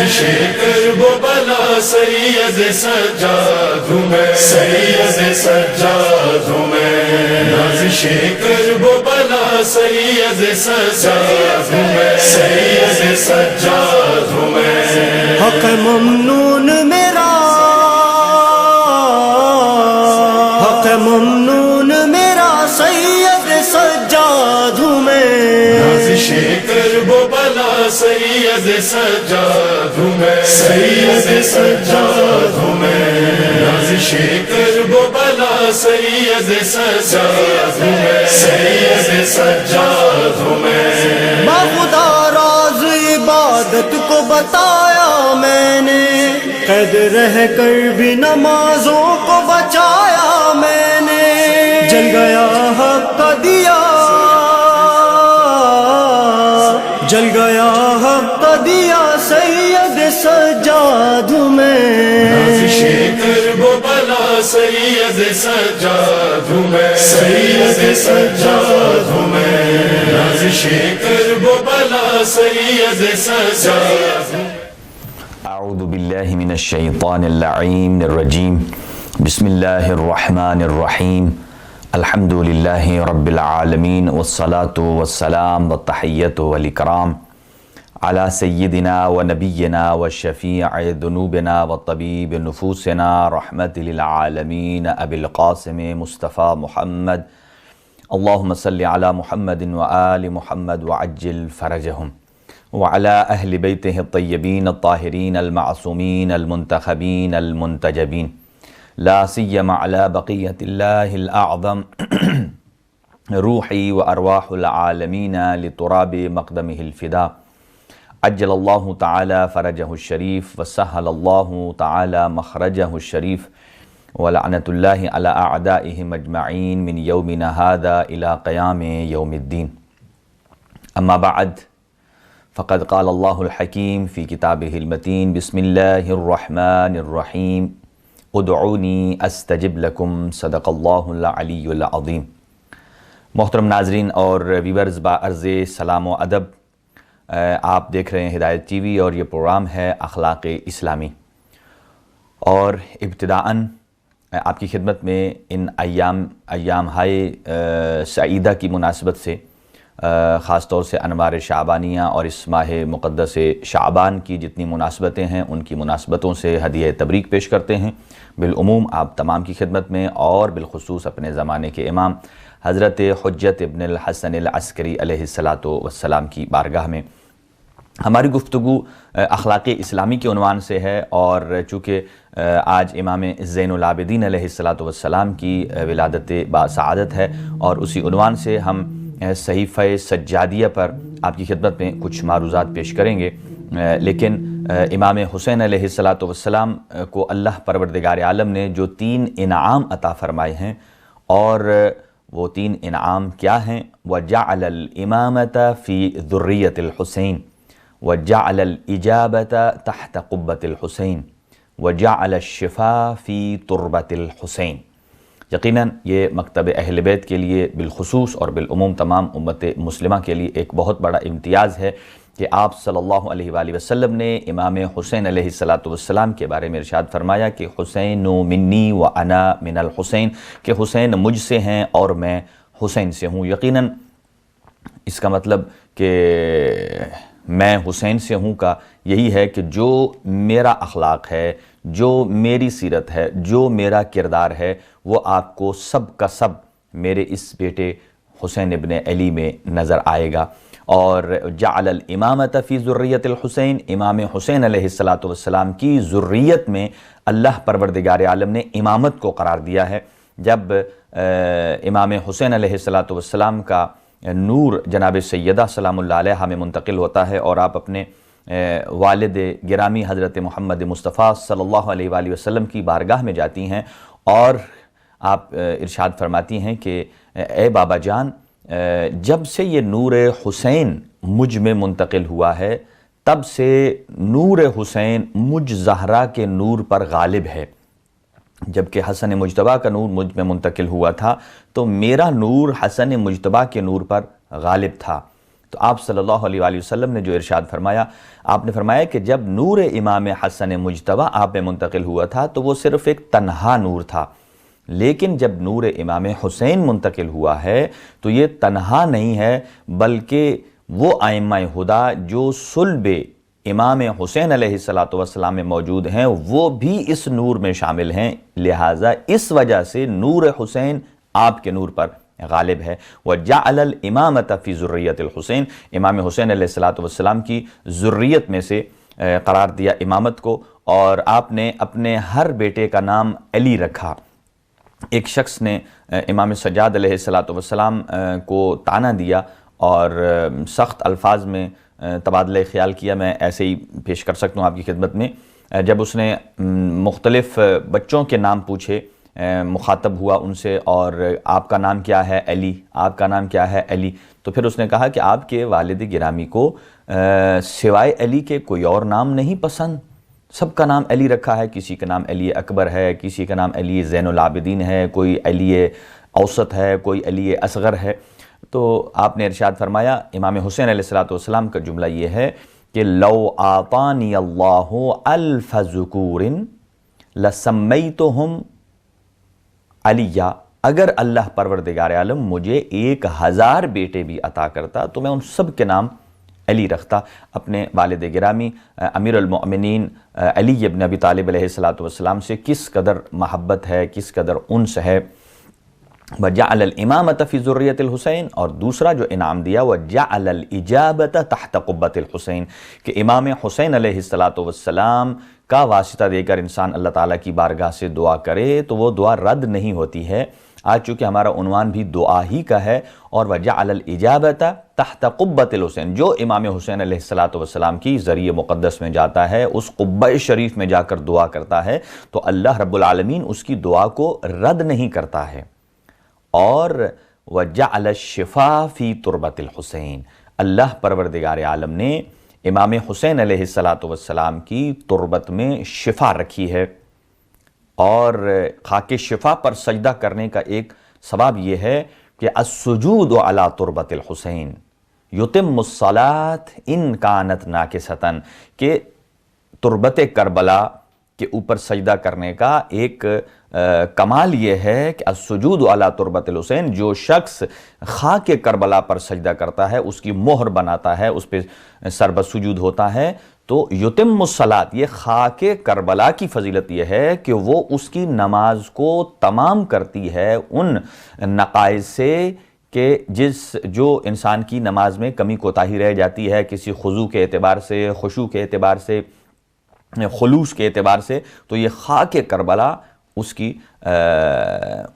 کرب و بلا سید سجاد ہوں میں، سید سجاد ہوں میں، نازش کرب و بلا سید سجاد ہوں میں، سید سجاد ہوں میں، حق ممنون میرا، حق ممنون میرا سید سجاد ہوں میں، نازش کرب و بلا سید سجاد ہوں میں، سید سجاد ہوں میں، نازش کرب و بلا سید سجاد ہوں میں، سید سجاد ہوں میں، باخدا راز عبادت کو بتایا میں نے، قید رہ کر بھی نمازوں کو بچایا میں نے، جل گیا حق کا دیا، جل گیا حق کا دیا سید سجاد ہوں میں، نازش کرب و بلا سید سجاد ہوں میں، سید سجاد ہوں میں، نازش کرب و بلا سید سجاد ہوں میں۔ اعوذ باللہ من الشیطان اللعین الرجیم، بسم اللہ الرحمن الرحیم، الحمد للہ رب العالمین، والصلاة والسلام والتحیۃ والاکرام علی سیدنا و نبینا و شفیع ذنوبنا و طبیب نفوسنا رحمت للعالمین ابی القاسم مصطفیٰ محمد، اللہم صلی علی محمد و آل محمد وعجل فرجہم، وعلى أهل بيته الطيبين الطاهرين المعصومين المنتخبين المنتجبين، لا سيما على بقية الله الأعظم روحي وأرواح العالمين لتراب مقدمه الفداء، عجل الله تعالى فرجه الشريف وسهل الله تعالى مخرجه الشريف، ولعنة الله على أعدائهم أجمعين من يومنا هذا إلى قيام يوم الدين، أما بعد، فقد قال الله الحكيم في كتابه المتين، بسم الله الرحمن الرحيم، ادعوني استجب لكم، صدق الله العلي العظيم۔ محترم ناظرین اور ویورز، بعرض سلام و ادب، آپ دیکھ رہے ہیں ہدایت ٹی وی اور یہ پروگرام ہے اخلاق اسلامی، اور ابتداءً آپ کی خدمت میں ان ایام ہائے سعیدہ کی مناسبت سے، خاص طور سے انوار شعبانیہ اور اس ماہ مقدس شعبان کی جتنی مناسبتیں ہیں ان کی مناسبتوں سے ہدیہ تبریک پیش کرتے ہیں، بالعموم آپ تمام کی خدمت میں، اور بالخصوص اپنے زمانے کے امام حضرت حجت ابن الحسن العسکری علیہ السلام کی بارگاہ میں۔ ہماری گفتگو اخلاق اسلامی کے عنوان سے ہے، اور چونکہ آج امام زین العابدین علیہ السلام کی ولادت باسعادت ہے، اور اسی عنوان سے ہم صحیفہ سجادیہ پر آپ کی خدمت میں کچھ معروضات پیش کریں گے، لیکن امام حسین علیہ السلام کو اللہ پروردگار عالم نے جو 3 انعام عطا فرمائے ہیں، اور وہ 3 انعام کیا ہیں؟ وَجَعَلَ الْإِمَامَةَ فِي ذُرِّيَّةِ الْحُسَيْنِ، وَجَعَلَ الْإِجَابَةَ تَحْتَ قُبَّةِ الْحُسَيْنِ، وَجَعَلَ الشِّفَاءَ فِي تُرْبَةِ الْحُسَيْنِ۔ یقیناً یہ مکتب اہل بیت کے لیے بالخصوص اور بالعموم تمام امت مسلمہ کے لیے ایک بہت بڑا امتیاز ہے کہ آپ صلی اللہ علیہ وآلہ وسلم نے امام حسین علیہ السلام کے بارے میں ارشاد فرمایا کہ حسین منی و انا من الحسین، کہ حسین مجھ سے ہیں اور میں حسین سے ہوں۔ یقیناً اس کا مطلب کہ میں حسین سے ہوں کا یہی ہے کہ جو میرا اخلاق ہے، جو میری سیرت ہے، جو میرا کردار ہے، وہ آپ کو سب کا سب میرے اس بیٹے حسین ابن علی میں نظر آئے گا۔ اور جعل الامامۃ فی ذریۃ الحسین، امام حسین علیہ السلام کی ذریت میں اللہ پروردگار عالم نے امامت کو قرار دیا ہے۔ جب امام حسین علیہ السلام کا نور جناب سیدہ سلام اللہ علیہا میں منتقل ہوتا ہے، اور آپ اپنے والد گرامی حضرت محمد مصطفیٰ صلی اللہ علیہ وآلہ وسلم کی بارگاہ میں جاتی ہیں، اور آپ ارشاد فرماتی ہیں کہ اے بابا جان، جب سے یہ نور حسین مجھ میں منتقل ہوا ہے، تب سے نور حسین مجھ زہرا کے نور پر غالب ہے۔ جبکہ حسن مجتبیٰ کا نور مجھ میں منتقل ہوا تھا تو میرا نور حسن مجتبیٰ کے نور پر غالب تھا، تو آپ صلی اللہ علیہ وآلہ وسلم نے جو ارشاد فرمایا، آپ نے فرمایا کہ جب نور امام حسن مجتبی آپ میں منتقل ہوا تھا تو وہ صرف ایک تنہا نور تھا، لیکن جب نور امام حسین منتقل ہوا ہے تو یہ تنہا نہیں ہے، بلکہ وہ ائمہ ہدیٰ جو صلب امام حسین علیہ السلام میں موجود ہیں وہ بھی اس نور میں شامل ہیں، لہٰذا اس وجہ سے نور حسین آپ کے نور پر غالب ہے۔ وَجَعَلَ الْإِمَامَةَ فِي ذُرِّيَّةِ الْحُسَيْن، امام حسین علیہ السلام کی ذریت میں سے قرار دیا امامت کو، اور آپ نے اپنے ہر بیٹے کا نام علی رکھا۔ ایک شخص نے امام سجاد علیہ السلام کو طعنہ دیا اور سخت الفاظ میں تبادلہ خیال کیا، میں ایسے ہی پیش کر سکتا ہوں آپ کی خدمت میں۔ جب اس نے مختلف بچوں کے نام پوچھے، مخاطب ہوا ان سے، اور آپ کا نام کیا ہے؟ علی۔ آپ کا نام کیا ہے؟ علی۔ تو پھر اس نے کہا کہ آپ کے والد گرامی کو سوائے علی کے کوئی اور نام نہیں پسند، سب کا نام علی رکھا ہے، کسی کا نام علی اکبر ہے، کسی کا نام علی زین العابدین ہے، کوئی علی اوسط ہے، کوئی علی اصغر ہے۔ تو آپ نے ارشاد فرمایا، امام حسین علیہ السلام کا جملہ یہ ہے کہ لو آطانی اللہ الف ذکور لسمیتہم علیہ، اگر اللہ پروردگار عالم مجھے 1000 بیٹے بھی عطا کرتا تو میں ان سب کے نام علی رکھتا۔ اپنے والد گرامی امیر المؤمنین علی ابن ابی طالب علیہ السلام سے کس قدر محبت ہے، کس قدر انس ہے۔ وَجَعَلَ الْإِمَامَةَ فِي ذُرِّيَّةِ الْحُسَيْن، اور دوسرا جو انعام دیا وَجَعَلَ الْإِجَابَةَ تَحْتَ قُبَّةِ الْحُسَيْن، کہ امام حسین علیہ السلام کا واسطہ دے کر انسان اللہ تعالیٰ کی بارگاہ سے دعا کرے تو وہ دعا رد نہیں ہوتی ہے۔ آج چونکہ ہمارا عنوان بھی دعا ہی کا ہے، اور وَجَعَلَ الْإِجَابَةَ تَحْتَ قُبَّةِ الْحُسَيْن، جو امام حسین علیہ السلام کی ذریعہ مقدس میں جاتا ہے، اس قبہ شریف میں جا کر دعا کرتا ہے تو اللہ رب العالمین اس کی دعا کو رد نہیں کرتا ہے۔ اور وَجَعَلَ الشِّفَاءَ فِي تُرْبَةِ الْحُسَيْن، اللہ پروردگار عالم نے امام حسین علیہ السلام کی تربت میں شفا رکھی ہے، اور خاک شفا پر سجدہ کرنے کا ایک سبب یہ ہے کہ السجود علی تربت الحسین یتم الصلاۃ ان کانت ناقصۃ، کہ تربت کربلا کے اوپر سجدہ کرنے کا ایک کمال یہ ہے کہ السجود علی تربت الحسین، جو شخص خاک کربلا پر سجدہ کرتا ہے، اس کی مہر بناتا ہے، اس پہ سر سجود ہوتا ہے، تو یتم الصلاۃ، یہ خاک کربلا کی فضیلت یہ ہے کہ وہ اس کی نماز کو تمام کرتی ہے ان نقائص سے کہ جو انسان کی نماز میں کمی کوتاہی رہ جاتی ہے، کسی خضوع کے اعتبار سے، خشوع کے اعتبار سے، خلوص کے اعتبار سے، تو یہ خاک کربلا اس کی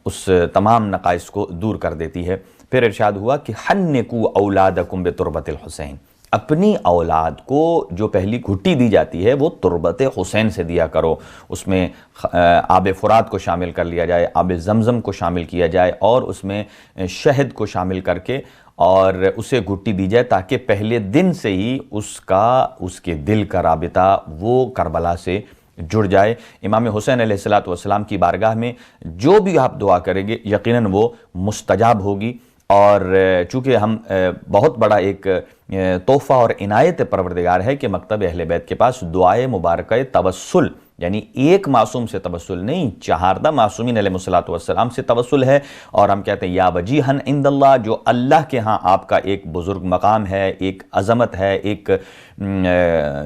اس تمام نقائص کو دور کر دیتی ہے۔ پھر ارشاد ہوا کہ حنکوا اولادکم بتربت الحسین، اپنی اولاد کو جو پہلی گھٹی دی جاتی ہے وہ تربت حسین سے دیا کرو، اس میں آب فرات کو شامل کر لیا جائے، آب زمزم کو شامل کیا جائے، اور اس میں شہد کو شامل کر کے اور اسے گھٹی دی جائے، تاکہ پہلے دن سے ہی اس کے دل کا رابطہ وہ کربلا سے جڑ جائے۔ امام حسین علیہ السلام کی بارگاہ میں جو بھی آپ دعا کریں گے یقیناً وہ مستجاب ہوگی، اور چونکہ ہم بہت بڑا ایک تحفہ اور عنایت پروردگار ہے کہ مکتب اہل بیت کے پاس دعائے مبارکہ توسل، یعنی ایک معصوم سے توسل نہیں، 14 معصومین علیہ السلام سے توسل ہے، اور ہم کہتے ہیں یا وجیہن عند اللہ، جو اللہ کے ہاں آپ کا ایک بزرگ مقام ہے، ایک عظمت ہے، ایک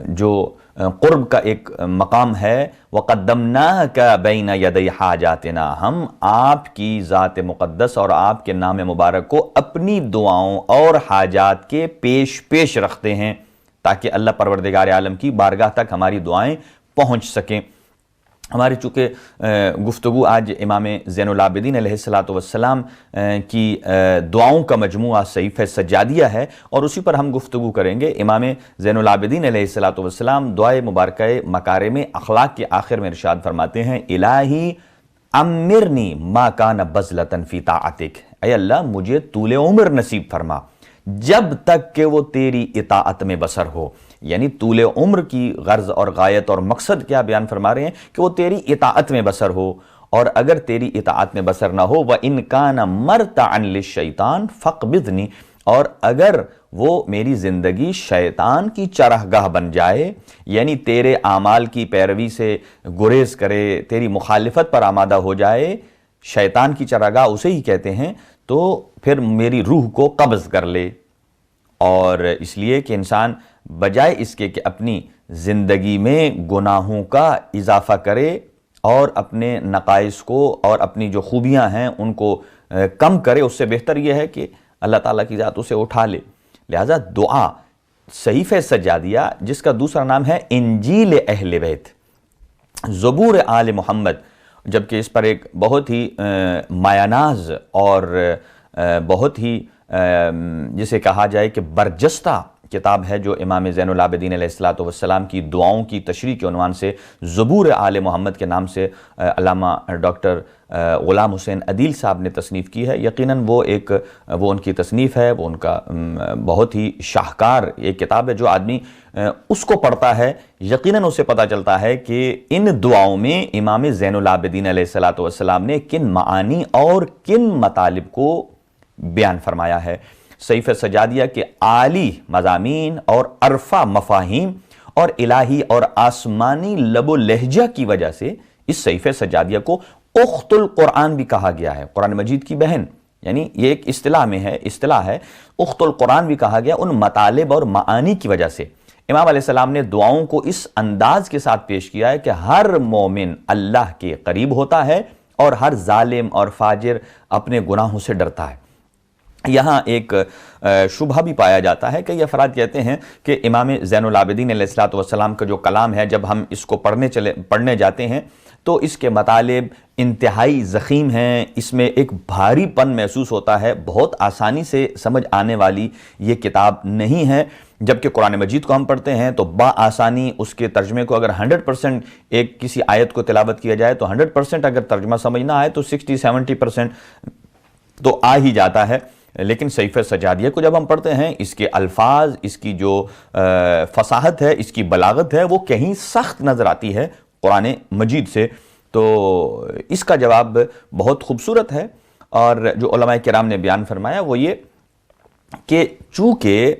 جو قرب کا ایک مقام ہے۔ وَقَدَّمْنَاكَ بَيْنَ يَدَيْ حَاجَاتِنَا، ہم آپ کی ذات مقدس اور آپ کے نام مبارک کو اپنی دعاؤں اور حاجات کے پیش رکھتے ہیں، تاکہ اللہ پروردگار عالم کی بارگاہ تک ہماری دعائیں پہنچ سکیں۔ ہماری چونکہ گفتگو آج امام زین العابدین علیہ السلام کی دعاؤں کا مجموعہ صحیفہ سجادیہ ہے، اور اسی پر ہم گفتگو کریں گے۔ امام زین العابدین علیہ السلام دعائے مبارکہ مکارم اخلاق کے آخر میں ارشاد فرماتے ہیں الہی امرنی ما کان بذلۃ فی طاعتک، اے اللہ مجھے طول عمر نصیب فرما جب تک کہ وہ تیری اطاعت میں بسر ہو، یعنی طول عمر کی غرض اور غایت اور مقصد کیا بیان فرما رہے ہیں کہ وہ تیری اطاعت میں بسر ہو، اور اگر تیری اطاعت میں بسر نہ ہو وَإِن كَانَ مَرْتَعًا لِلشَّيْطَانِ فَاقْبِضْنِي، اور اگر وہ میری زندگی شیطان کی چراگاہ بن جائے، یعنی تیرے اعمال کی پیروی سے گریز کرے، تیری مخالفت پر آمادہ ہو جائے، شیطان کی چراگاہ اسے ہی کہتے ہیں، تو پھر میری روح کو قبض کر لے۔ اور اس لیے کہ انسان بجائے اس کے کہ اپنی زندگی میں گناہوں کا اضافہ کرے اور اپنے نقائص کو اور اپنی جو خوبیاں ہیں ان کو کم کرے، اس سے بہتر یہ ہے کہ اللہ تعالیٰ کی ذات اسے اٹھا لے۔ لہذا دعا صحیفہ سجادیہ، جس کا دوسرا نام ہے انجیل اہل بیت، زبور آل محمد، جبکہ اس پر ایک بہت ہی مایاناز اور بہت ہی جسے کہا جائے کہ برجستہ کتاب ہے، جو امام زین العابدین علیہ السلام کی دعاؤں کی تشریح کے عنوان سے زبور آل محمد کے نام سے علامہ ڈاکٹر غلام حسین عدیل صاحب نے تصنیف کی ہے۔ یقیناً وہ ان کی تصنیف ہے، وہ ان کا بہت ہی شاہکار ایک کتاب ہے، جو آدمی اس کو پڑھتا ہے یقیناً اسے پتہ چلتا ہے کہ ان دعاؤں میں امام زین العابدین علیہ السلام نے کن معانی اور کن مطالب کو بیان فرمایا ہے۔ صحیفہ سجادیہ کے عالی مضامین اور عرفہ مفاہیم اور الہی اور آسمانی لب و لہجہ کی وجہ سے اس صحیفہ سجادیہ کو اخت القرآن بھی کہا گیا ہے، قرآن مجید کی بہن، یعنی یہ ایک اصطلاح ہے، اخت القرآن بھی کہا گیا ان مطالب اور معانی کی وجہ سے۔ امام علیہ السلام نے دعاؤں کو اس انداز کے ساتھ پیش کیا ہے کہ ہر مومن اللہ کے قریب ہوتا ہے اور ہر ظالم اور فاجر اپنے گناہوں سے ڈرتا ہے۔ یہاں ایک شبہ بھی پایا جاتا ہے کہ یہ افراد کہتے ہیں کہ امام زین العابدین علیہ السلام کا جو کلام ہے، جب ہم اس کو پڑھنے جاتے ہیں تو اس کے مطالب انتہائی ضخیم ہیں، اس میں ایک بھاری پن محسوس ہوتا ہے، بہت آسانی سے سمجھ آنے والی یہ کتاب نہیں ہے۔ جبکہ قرآن مجید کو ہم پڑھتے ہیں تو بآسانی اس کے ترجمے کو اگر 100% ایک کسی آیت کو تلاوت کیا جائے تو 100% اگر ترجمہ سمجھ نہ آئے تو 60-70% تو آ ہی جاتا ہے۔ لیکن صحیفہ سجادیہ کو جب ہم پڑھتے ہیں، اس کے الفاظ، اس کی جو فصاحت ہے، اس کی بلاغت ہے، وہ کہیں سخت نظر آتی ہے قرآن مجید سے۔ تو اس کا جواب بہت خوبصورت ہے، اور جو علماء کرام نے بیان فرمایا وہ یہ کہ چونکہ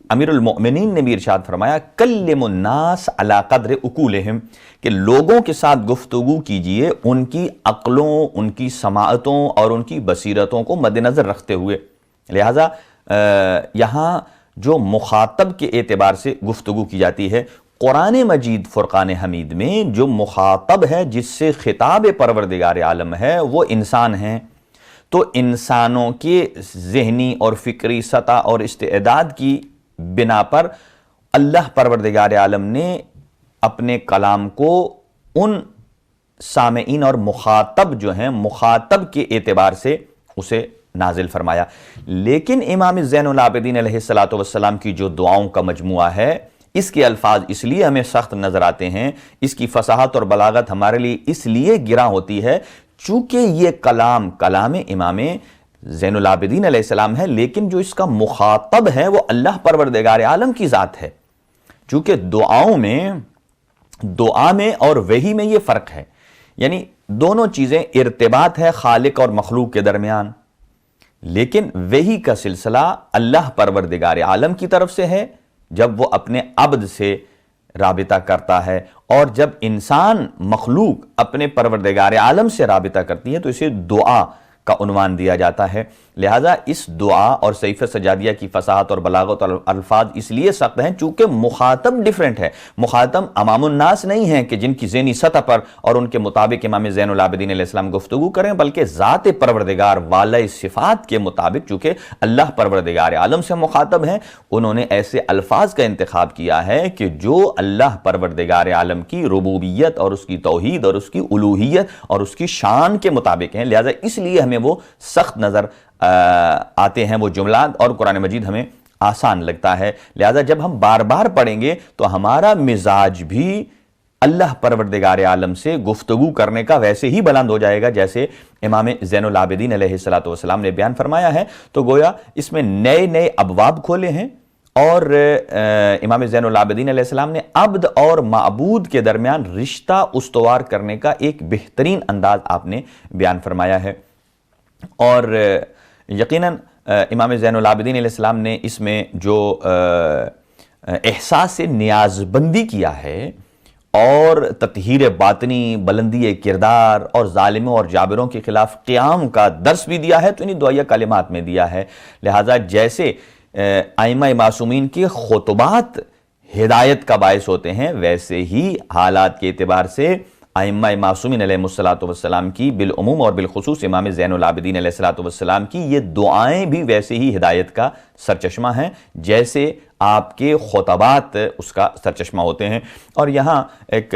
امیر المؤمنین نے بھی ارشاد فرمایا کلم الناس علی قدر عقولہم، کہ لوگوں کے ساتھ گفتگو کیجئے ان کی عقلوں، ان کی سماعتوں اور ان کی بصیرتوں کو مد نظر رکھتے ہوئے۔ لہٰذا یہاں جو مخاطب کے اعتبار سے گفتگو کی جاتی ہے، قرآن مجید فرقان حمید میں جو مخاطب ہے، جس سے خطاب پروردگار عالم ہے، وہ انسان ہیں۔ تو انسانوں کے ذہنی اور فکری سطح اور استعداد کی بنا پر اللہ پروردگار عالم نے اپنے کلام کو ان سامعین اور مخاطب جو ہیں، مخاطب کے اعتبار سے اسے نازل فرمایا۔ لیکن امام زین العابدین علیہ السلام کی جو دعاؤں کا مجموعہ ہے، اس کے الفاظ اس لیے ہمیں سخت نظر آتے ہیں، اس کی فصاحت اور بلاغت ہمارے لیے اس لیے گراں ہوتی ہے چونکہ یہ کلام امام زین العابدین علیہ السلام ہے، لیکن جو اس کا مخاطب ہے وہ اللہ پروردگار عالم کی ذات ہے۔ چونکہ دعا میں اور وحی میں یہ فرق ہے، یعنی دونوں چیزیں ارتباط ہے خالق اور مخلوق کے درمیان، لیکن وحی کا سلسلہ اللہ پروردگار عالم کی طرف سے ہے جب وہ اپنے عبد سے رابطہ کرتا ہے، اور جب انسان مخلوق اپنے پروردگار عالم سے رابطہ کرتی ہے تو اسے دعا کا عنوان دیا جاتا ہے۔ لہٰذا اس دعا اور صحیفہ سجادیہ کی فصاحت اور بلاغت اور الفاظ اس لیے سخت ہیں چونکہ مخاطب ڈیفرنٹ ہے۔ مخاطب عوام الناس نہیں ہیں کہ جن کی ذہنی سطح پر اور ان کے مطابق امام زین العابدین علیہ السلام گفتگو کریں، بلکہ ذات پروردگار والا صفات کے مطابق چونکہ اللہ پروردگار عالم سے مخاطب ہیں، انہوں نے ایسے الفاظ کا انتخاب کیا ہے کہ جو اللہ پروردگار عالم کی ربوبیت اور اس کی توحید اور اس کی الوہیت اور اس کی شان کے مطابق ہیں۔ لہٰذا اس لیے ہمیں وہ سخت نظر آتے ہیں وہ جملات، اور قرآن مجید ہمیں آسان لگتا ہے۔ لہذا جب ہم بار بار پڑھیں گے تو ہمارا مزاج بھی اللہ پروردگار عالم سے گفتگو کرنے کا ویسے ہی بلند ہو جائے گا جیسے امام زین العابدین علیہ السلام نے بیان فرمایا ہے۔ تو گویا اس میں نئے نئے ابواب کھولے ہیں، اور امام زین العابدین علیہ السلام نے عبد اور معبود کے درمیان رشتہ استوار کرنے کا ایک بہترین انداز آپ نے بیان فرمایا ہے۔ اور یقیناً امام زین العابدین علیہ السلام نے اس میں جو احساس نیاز بندی کیا ہے اور تطہیر باطنی، بلندی کردار اور ظالموں اور جابروں کے خلاف قیام کا درس بھی دیا ہے، تو انہی دعائیہ کلمات میں دیا ہے۔ لہٰذا جیسے ائمہ معصومین کے خطبات ہدایت کا باعث ہوتے ہیں، ویسے ہی حالات کے اعتبار سے ائمہ معصومین علیہ السلام کی بالعموم اور بالخصوص امام زین العابدین علیہ السلام کی یہ دعائیں بھی ویسے ہی ہدایت کا سرچشمہ ہیں جیسے آپ کے خطبات اس کا سرچشمہ ہوتے ہیں۔ اور یہاں ایک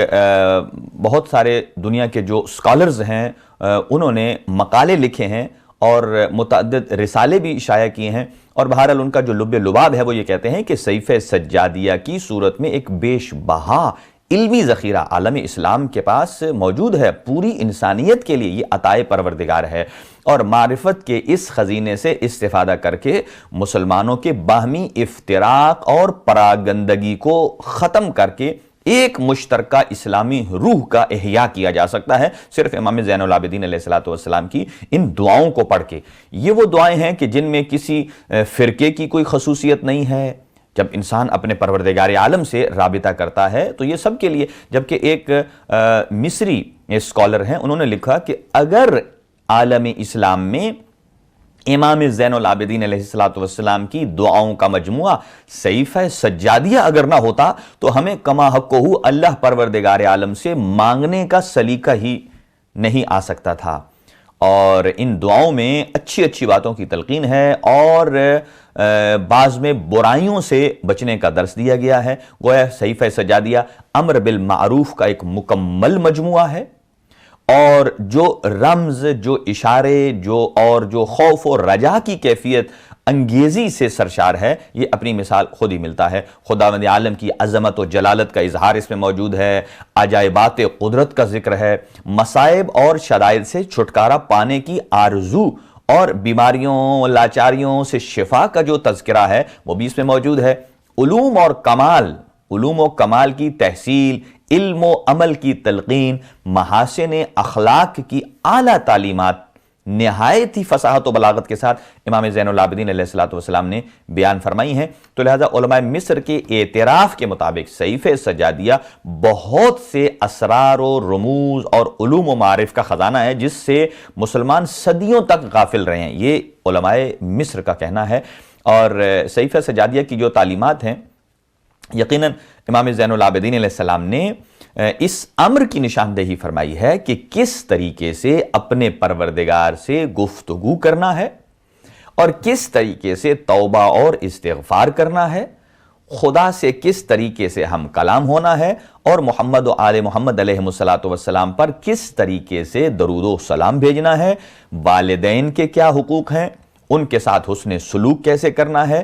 بہت سارے دنیا کے جو اسکالرز ہیں انہوں نے مقالے لکھے ہیں اور متعدد رسالے بھی شائع کیے ہیں، اور بہرحال ان کا جو لب لباب ہے وہ یہ کہتے ہیں کہ صحیفہ سجادیہ کی صورت میں ایک بیش بہا علمی ذخیرہ عالم اسلام کے پاس موجود ہے، پوری انسانیت کے لیے یہ عطائے پروردگار ہے، اور معرفت کے اس خزینے سے استفادہ کر کے مسلمانوں کے باہمی افتراق اور پراگندگی کو ختم کر کے ایک مشترکہ اسلامی روح کا احیاء کیا جا سکتا ہے، صرف امام زین العابدین علیہ السلام کی ان دعاؤں کو پڑھ کے۔ یہ وہ دعائیں ہیں کہ جن میں کسی فرقے کی کوئی خصوصیت نہیں ہے۔ جب انسان اپنے پروردگار عالم سے رابطہ کرتا ہے تو یہ سب کے لیے، جبکہ ایک مصری اسکالر ہیں، انہوں نے لکھا کہ اگر عالم اسلام میں امام زین العابدین علیہ السلام کی دعاؤں کا مجموعہ صحیفہ سجادیہ اگر نہ ہوتا تو ہمیں کما حق ہو اللہ پروردگار عالم سے مانگنے کا سلیقہ ہی نہیں آ سکتا تھا۔ اور ان دعاؤں میں اچھی اچھی باتوں کی تلقین ہے اور بعض میں برائیوں سے بچنے کا درس دیا گیا ہے۔ گویا صحیفہ سجادیہ امر بالمعروف کا ایک مکمل مجموعہ ہے، اور جو رمز، جو اشارے، جو خوف و رجا کی کیفیت انگیزی سے سرشار ہے، یہ اپنی مثال خود ہی ملتا ہے۔ خداوند عالم کی عظمت و جلالت کا اظہار اس میں موجود ہے، عجائبات قدرت کا ذکر ہے، مصائب اور شدائد سے چھٹکارا پانے کی آرزو اور بیماریوں، لاچاریوں سے شفا کا جو تذکرہ ہے وہ بھی اس میں موجود ہے۔ علوم و کمال کی تحصیل، علم و عمل کی تلقین، محاسن اخلاق کی اعلیٰ تعلیمات نہایت ہی فصاحت و بلاغت کے ساتھ امام زین العابدین علیہ السلام نے بیان فرمائی ہیں۔ تو لہذا علماء مصر کے اعتراف کے مطابق صحیفہ سجادیہ بہت سے اسرار و رموز اور علوم و معارف کا خزانہ ہے جس سے مسلمان صدیوں تک غافل رہے ہیں، یہ علماء مصر کا کہنا ہے۔ اور صحیفہ سجادیہ کی جو تعلیمات ہیں، یقیناً امام زین العابدین علیہ السلام نے اس امر کی نشاندہی فرمائی ہے کہ کس طریقے سے اپنے پروردگار سے گفتگو کرنا ہے اور کس طریقے سے توبہ اور استغفار کرنا ہے، خدا سے کس طریقے سے ہم کلام ہونا ہے، اور محمد و آل محمد علیہ السلام پر کس طریقے سے درود و سلام بھیجنا ہے، والدین کے کیا حقوق ہیں، ان کے ساتھ حسن سلوک کیسے کرنا ہے،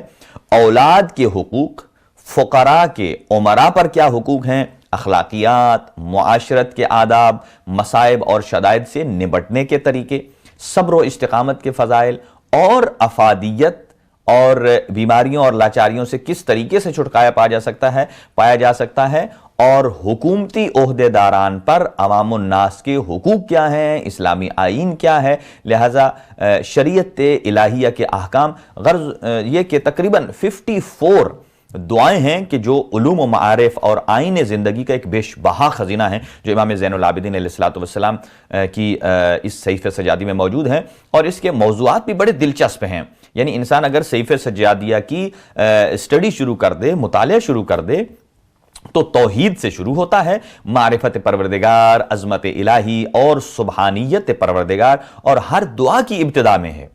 اولاد کے حقوق، فقراء کے عمراء پر کیا حقوق ہیں، اخلاقیات، معاشرت کے آداب، مصائب اور شدائد سے نبٹنے کے طریقے، صبر و استقامت کے فضائل، اور افادیت اور بیماریوں اور لاچاریوں سے کس طریقے سے چھٹکارا پایا جا سکتا ہے، اور حکومتی عہدے داران پر عوام الناس کے حقوق کیا ہیں، اسلامی آئین کیا ہے۔ لہٰذا شریعت الہیہ کے احکام، غرض یہ کہ تقریباً 54 دعائیں ہیں کہ جو علوم و معارف اور آئین زندگی کا ایک بیش بہا خزینہ ہے، جو امام زین العابدین علیہ السلام کی اس صحیفہ سجادی میں موجود ہیں، اور اس کے موضوعات بھی بڑے دلچسپ ہیں۔ یعنی انسان اگر صحیفہ سجادیہ کی اسٹڈی شروع کر دے، مطالعہ شروع کر دے، تو توحید سے شروع ہوتا ہے، معرفت پروردگار، عظمت الہی اور سبحانیت پروردگار، اور ہر دعا کی ابتدا میں ہے۔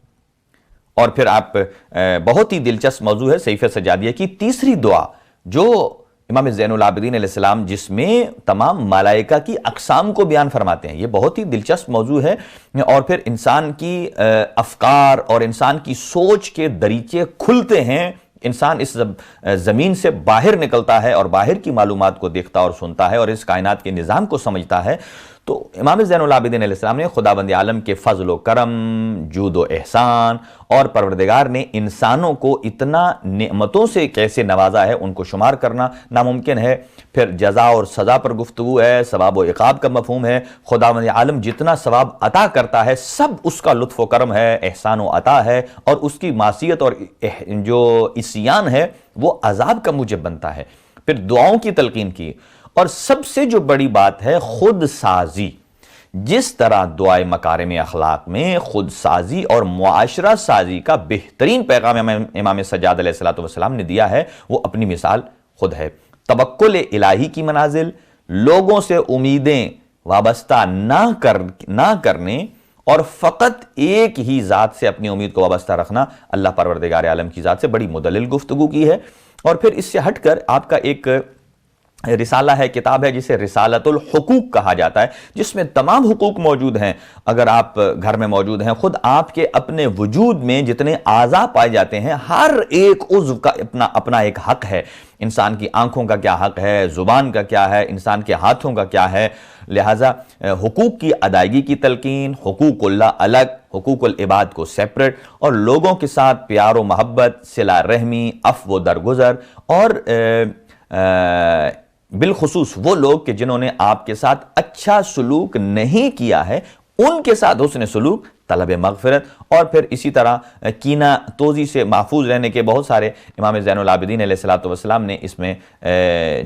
اور پھر آپ بہت ہی دلچسپ موضوع ہے صحیفہ سجادیہ کی تیسری دعا، جو امام زین العابدین علیہ السلام جس میں تمام ملائکہ کی اقسام کو بیان فرماتے ہیں۔ یہ بہت ہی دلچسپ موضوع ہے، اور پھر انسان کی افکار اور انسان کی سوچ کے دریچے کھلتے ہیں، انسان اس زمین سے باہر نکلتا ہے اور باہر کی معلومات کو دیکھتا اور سنتا ہے اور اس کائنات کے نظام کو سمجھتا ہے۔ تو امام زین العابدین علیہ السلام نے خداوند عالم کے فضل و کرم، جود و احسان اور پروردگار نے انسانوں کو اتنا نعمتوں سے کیسے نوازا ہے ان کو شمار کرنا ناممکن ہے۔ پھر جزا اور سزا پر گفتگو ہے، ثواب و عقاب کا مفہوم ہے۔ خداوند عالم جتنا ثواب عطا کرتا ہے سب اس کا لطف و کرم ہے، احسان و عطا ہے، اور اس کی معصیت اور جو عصیان ہے وہ عذاب کا موجب بنتا ہے۔ پھر دعاؤں کی تلقین کی، اور سب سے جو بڑی بات ہے خود سازی۔ جس طرح دعائے مکارم اخلاق میں خود سازی اور معاشرہ سازی کا بہترین پیغام امام سجاد علیہ السلام نے دیا ہے، وہ اپنی مثال خود ہے۔ توکل الہی کی منازل، لوگوں سے امیدیں وابستہ نہ کرنے اور فقط ایک ہی ذات سے اپنی امید کو وابستہ رکھنا، اللہ پروردگار عالم کی ذات سے بڑی مدلل گفتگو کی ہے۔ اور پھر اس سے ہٹ کر آپ کا ایک رسالہ ہے، کتاب ہے جسے رسالۃ الحقوق کہا جاتا ہے، جس میں تمام حقوق موجود ہیں۔ اگر آپ گھر میں موجود ہیں، خود آپ کے اپنے وجود میں جتنے اعضاء پائے جاتے ہیں، ہر ایک عضو کا اپنا ایک حق ہے۔ انسان کی آنکھوں کا کیا حق ہے، زبان کا کیا ہے، انسان کے ہاتھوں کا کیا ہے۔ لہٰذا حقوق کی ادائیگی کی تلقین، حقوق اللہ الگ، حقوق العباد کو سیپریٹ، اور لوگوں کے ساتھ پیار و محبت، صلہ رحمی، عفو و درگزر، اور بالخصوص وہ لوگ کہ جنہوں نے آپ کے ساتھ اچھا سلوک نہیں کیا ہے، ان کے ساتھ حسن سلوک، طلب مغفرت، اور پھر اسی طرح کینہ توزی سے محفوظ رہنے کے بہت سارے امام زین العابدین علیہ السلام نے اس میں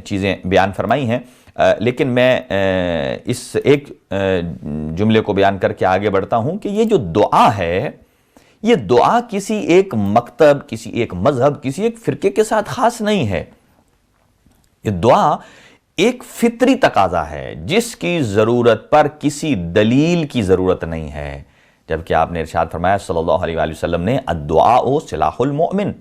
چیزیں بیان فرمائی ہیں۔ لیکن میں اس ایک جملے کو بیان کر کے آگے بڑھتا ہوں کہ یہ جو دعا ہے، یہ دعا کسی ایک مکتب، کسی ایک مذہب، کسی ایک فرقے کے ساتھ خاص نہیں ہے۔ یہ دعا ایک فطری تقاضا ہے جس کی ضرورت پر کسی دلیل کی ضرورت نہیں ہے، جبکہ آپ نے ارشاد فرمایا صلی اللہ علیہ وآلہ وسلم نے الدعاء سلاح المؤمن،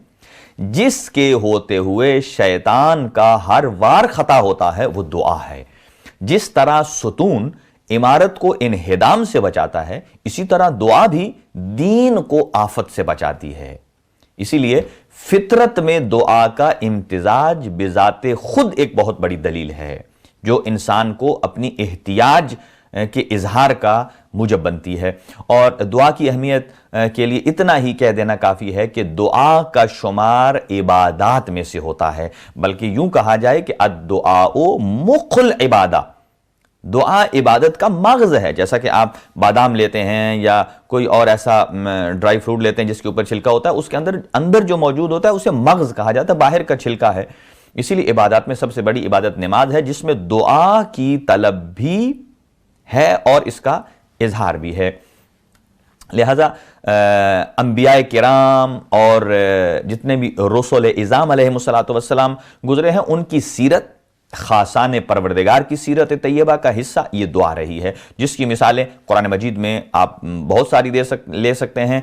جس کے ہوتے ہوئے شیطان کا ہر وار خطا ہوتا ہے وہ دعا ہے۔ جس طرح ستون عمارت کو انہدام سے بچاتا ہے، اسی طرح دعا بھی دین کو آفت سے بچاتی ہے۔ اسی لیے فطرت میں دعا کا امتزاج بذات خود ایک بہت بڑی دلیل ہے، جو انسان کو اپنی احتیاج کے اظہار کا موجب بنتی ہے۔ اور دعا کی اہمیت کے لیے اتنا ہی کہہ دینا کافی ہے کہ دعا کا شمار عبادات میں سے ہوتا ہے، بلکہ یوں کہا جائے کہ الدعاء مخ العبادہ، دعا عبادت کا مغز ہے۔ جیسا کہ آپ بادام لیتے ہیں یا کوئی اور ایسا ڈرائی فروٹ لیتے ہیں جس کے اوپر چھلکا ہوتا ہے، اس کے اندر جو موجود ہوتا ہے اسے مغز کہا جاتا ہے، باہر کا چھلکا ہے۔ اسی لیے عبادات میں سب سے بڑی عبادت نماز ہے، جس میں دعا کی طلب بھی ہے اور اس کا اظہار بھی ہے۔ لہذا انبیاء کرام اور جتنے بھی رسول اعظام علیہ السلام گزرے ہیں، ان کی سیرت، خاصان پروردگار کی سیرت طیبہ کا حصہ یہ دعا رہی ہے، جس کی مثالیں قرآن مجید میں آپ بہت ساری لے سکتے ہیں۔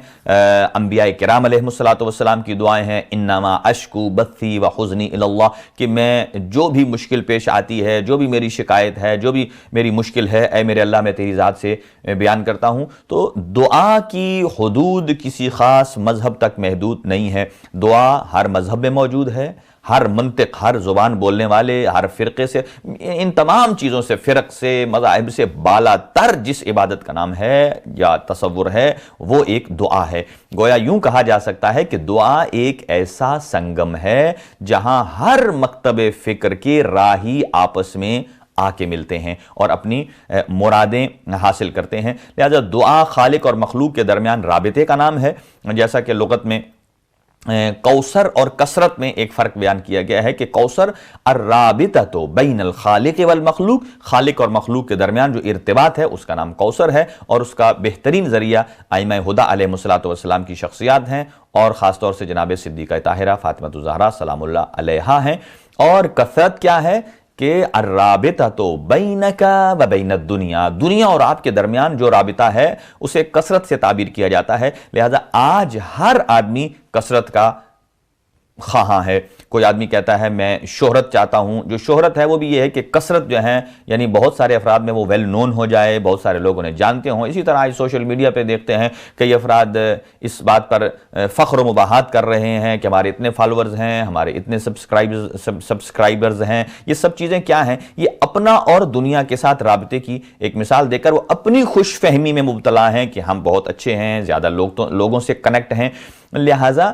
انبیاء کرام علیہ السلام کی دعائیں ہیں، انما اشکو بثی و حزنی الی اللہ، کہ میں جو بھی مشکل پیش آتی ہے، جو بھی میری شکایت ہے، جو بھی میری مشکل ہے، اے میرے اللہ میں تیری ذات سے بیان کرتا ہوں۔ تو دعا کی حدود کسی خاص مذہب تک محدود نہیں ہے، دعا ہر مذہب میں موجود ہے، ہر منطق، ہر زبان بولنے والے، ہر فرقے سے، ان تمام چیزوں سے، فرق سے، مذاہب سے بالا تر جس عبادت کا نام ہے یا تصور ہے وہ ایک دعا ہے۔ گویا یوں کہا جا سکتا ہے کہ دعا ایک ایسا سنگم ہے جہاں ہر مکتب فکر کے راہی آپس میں آ کے ملتے ہیں اور اپنی مرادیں حاصل کرتے ہیں۔ لہذا دعا خالق اور مخلوق کے درمیان رابطے کا نام ہے، جیسا کہ لغت میں کوثر اور کثرت میں ایک فرق بیان کیا گیا ہے کہ کوثر الرابطۃ بین الخالق والمخلوق، خالق اور مخلوق کے درمیان جو ارتباط ہے اس کا نام کوثر ہے، اور اس کا بہترین ذریعہ ائمہ ہدی علیہ السلام کی شخصیات ہیں، اور خاص طور سے جناب صدیقہ طاہرہ فاطمہ الزہرا سلام اللہ علیہا ہیں۔ اور کثرت کیا ہے کہ الرابطۃ بینک و بین الدنیا، دنیا اور آپ کے درمیان جو رابطہ ہے اسے کثرت سے تعبیر کیا جاتا ہے۔ لہذا آج ہر آدمی کثرت کا خواہاں ہے، کوئی آدمی کہتا ہے میں شہرت چاہتا ہوں، جو شہرت ہے وہ بھی یہ ہے کہ کثرت جو ہے، یعنی بہت سارے افراد میں وہ ویل نون ہو جائے، بہت سارے لوگ انہیں جانتے ہوں۔ اسی طرح آج سوشل میڈیا پہ دیکھتے ہیں کئی افراد اس بات پر فخر و مباحات کر رہے ہیں کہ ہمارے اتنے فالورز ہیں، ہمارے اتنے سبسکرائبرز ہیں۔ یہ سب چیزیں کیا ہیں؟ یہ اپنا اور دنیا کے ساتھ رابطے کی ایک مثال دے کر وہ اپنی خوش فہمی میں مبتلا ہیں کہ ہم بہت اچھے ہیں، زیادہ لوگوں سے کنیکٹ ہیں۔ لہٰذا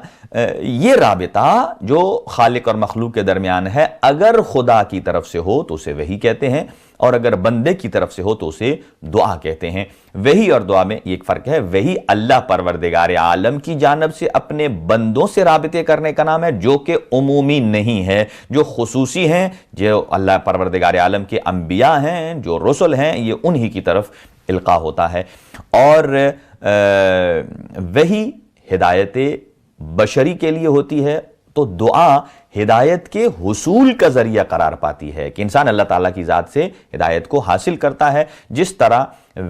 یہ رابطہ جو خالق اور مخلوق کے درمیان ہے، اگر خدا کی طرف سے ہو تو اسے وحی کہتے ہیں، اور اگر بندے کی طرف سے ہو تو اسے دعا کہتے ہیں۔ وحی اور دعا میں ایک فرق ہے۔ وحی اللہ پروردگار عالم کی جانب سے اپنے بندوں سے رابطے کرنے کا نام ہے، جو کہ عمومی نہیں ہے، جو خصوصی ہیں، جو اللہ پروردگار عالم کے انبیاء ہیں، جو رسل ہیں، یہ انہی کی طرف القاء ہوتا ہے۔ اور وحی ہدایت بشری کے لیے ہوتی ہے، تو دعا ہدایت کے حصول کا ذریعہ قرار پاتی ہے کہ انسان اللہ تعالیٰ کی ذات سے ہدایت کو حاصل کرتا ہے۔ جس طرح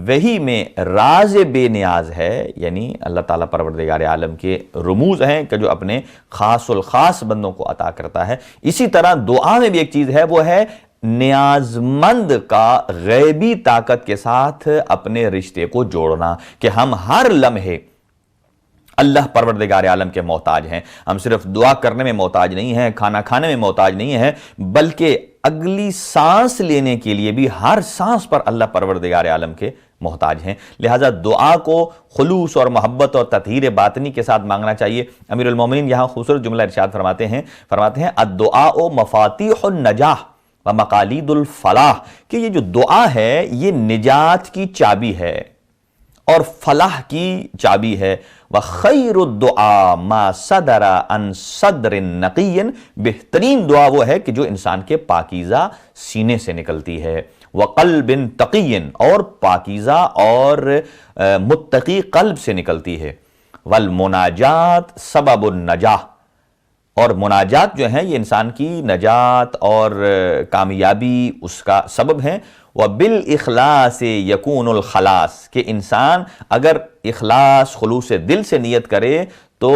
وحی میں راز بے نیاز ہے، یعنی اللہ تعالیٰ پروردگار عالم کے رموز ہیں کہ جو اپنے خاص الخاص بندوں کو عطا کرتا ہے، اسی طرح دعا میں بھی ایک چیز ہے، وہ ہے نیاز مند کا غیبی طاقت کے ساتھ اپنے رشتے کو جوڑنا، کہ ہم ہر لمحے اللہ پروردگار عالم کے محتاج ہیں۔ ہم صرف دعا کرنے میں محتاج نہیں ہیں، کھانا کھانے میں محتاج نہیں ہیں، بلکہ اگلی سانس لینے کے لیے بھی ہر سانس پر اللہ پروردگار عالم کے محتاج ہیں۔ لہٰذا دعا کو خلوص اور محبت اور تطہیر باطنی کے ساتھ مانگنا چاہیے۔ امیر المومنین یہاں خوبصورت جملہ ارشاد فرماتے ہیں الدعاء مفاتیح النجاح و مقالید الفلاح، کہ یہ جو دعا ہے یہ نجات کی چابی ہے اور فلاح کی چابی ہے۔ وَخَيْرُ الدُّعَا مَا صَدَرَ عَنْ صَدْرٍ نَقِيٍّ، بہترین دعا وہ ہے کہ جو انسان کے پاکیزہ سینے سے نکلتی ہے۔ وَقَلْبٍ تَقِيٍّ، اور پاکیزہ اور متقی قلب سے نکلتی ہے۔ وَالْمُنَاجَاتِ سَبَبُ النَّجَاحِ، اور مناجات جو ہیں یہ انسان کی نجات اور کامیابی اس کا سبب ہے۔ وَبِالْإِخْلَاصِ يَكُونُ الْخَلَاصِ، کہ انسان اگر اخلاص خلوص دل سے نیت کرے تو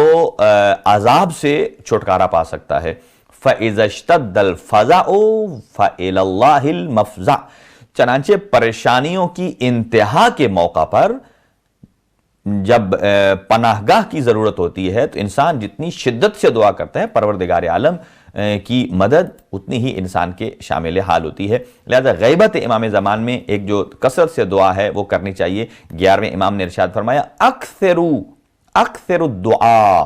عذاب سے چھٹکارا پا سکتا ہے۔ فَإِذَا اشْتَدَّ الْفَزَعُ فَإِلَى اللَّهِ الْمَفْزَعُ، چنانچہ پریشانیوں کی انتہا کے موقع پر جب پناہ گاہ کی ضرورت ہوتی ہے تو انسان جتنی شدت سے دعا کرتا ہے پروردگار عالم کی مدد اتنی ہی انسان کے شامل حال ہوتی ہے۔ لہذا غیبت امام زمان میں ایک جو کثرت سے دعا ہے وہ کرنی چاہیے۔ 11ویں امام نے ارشاد فرمایا اکثر الدعاء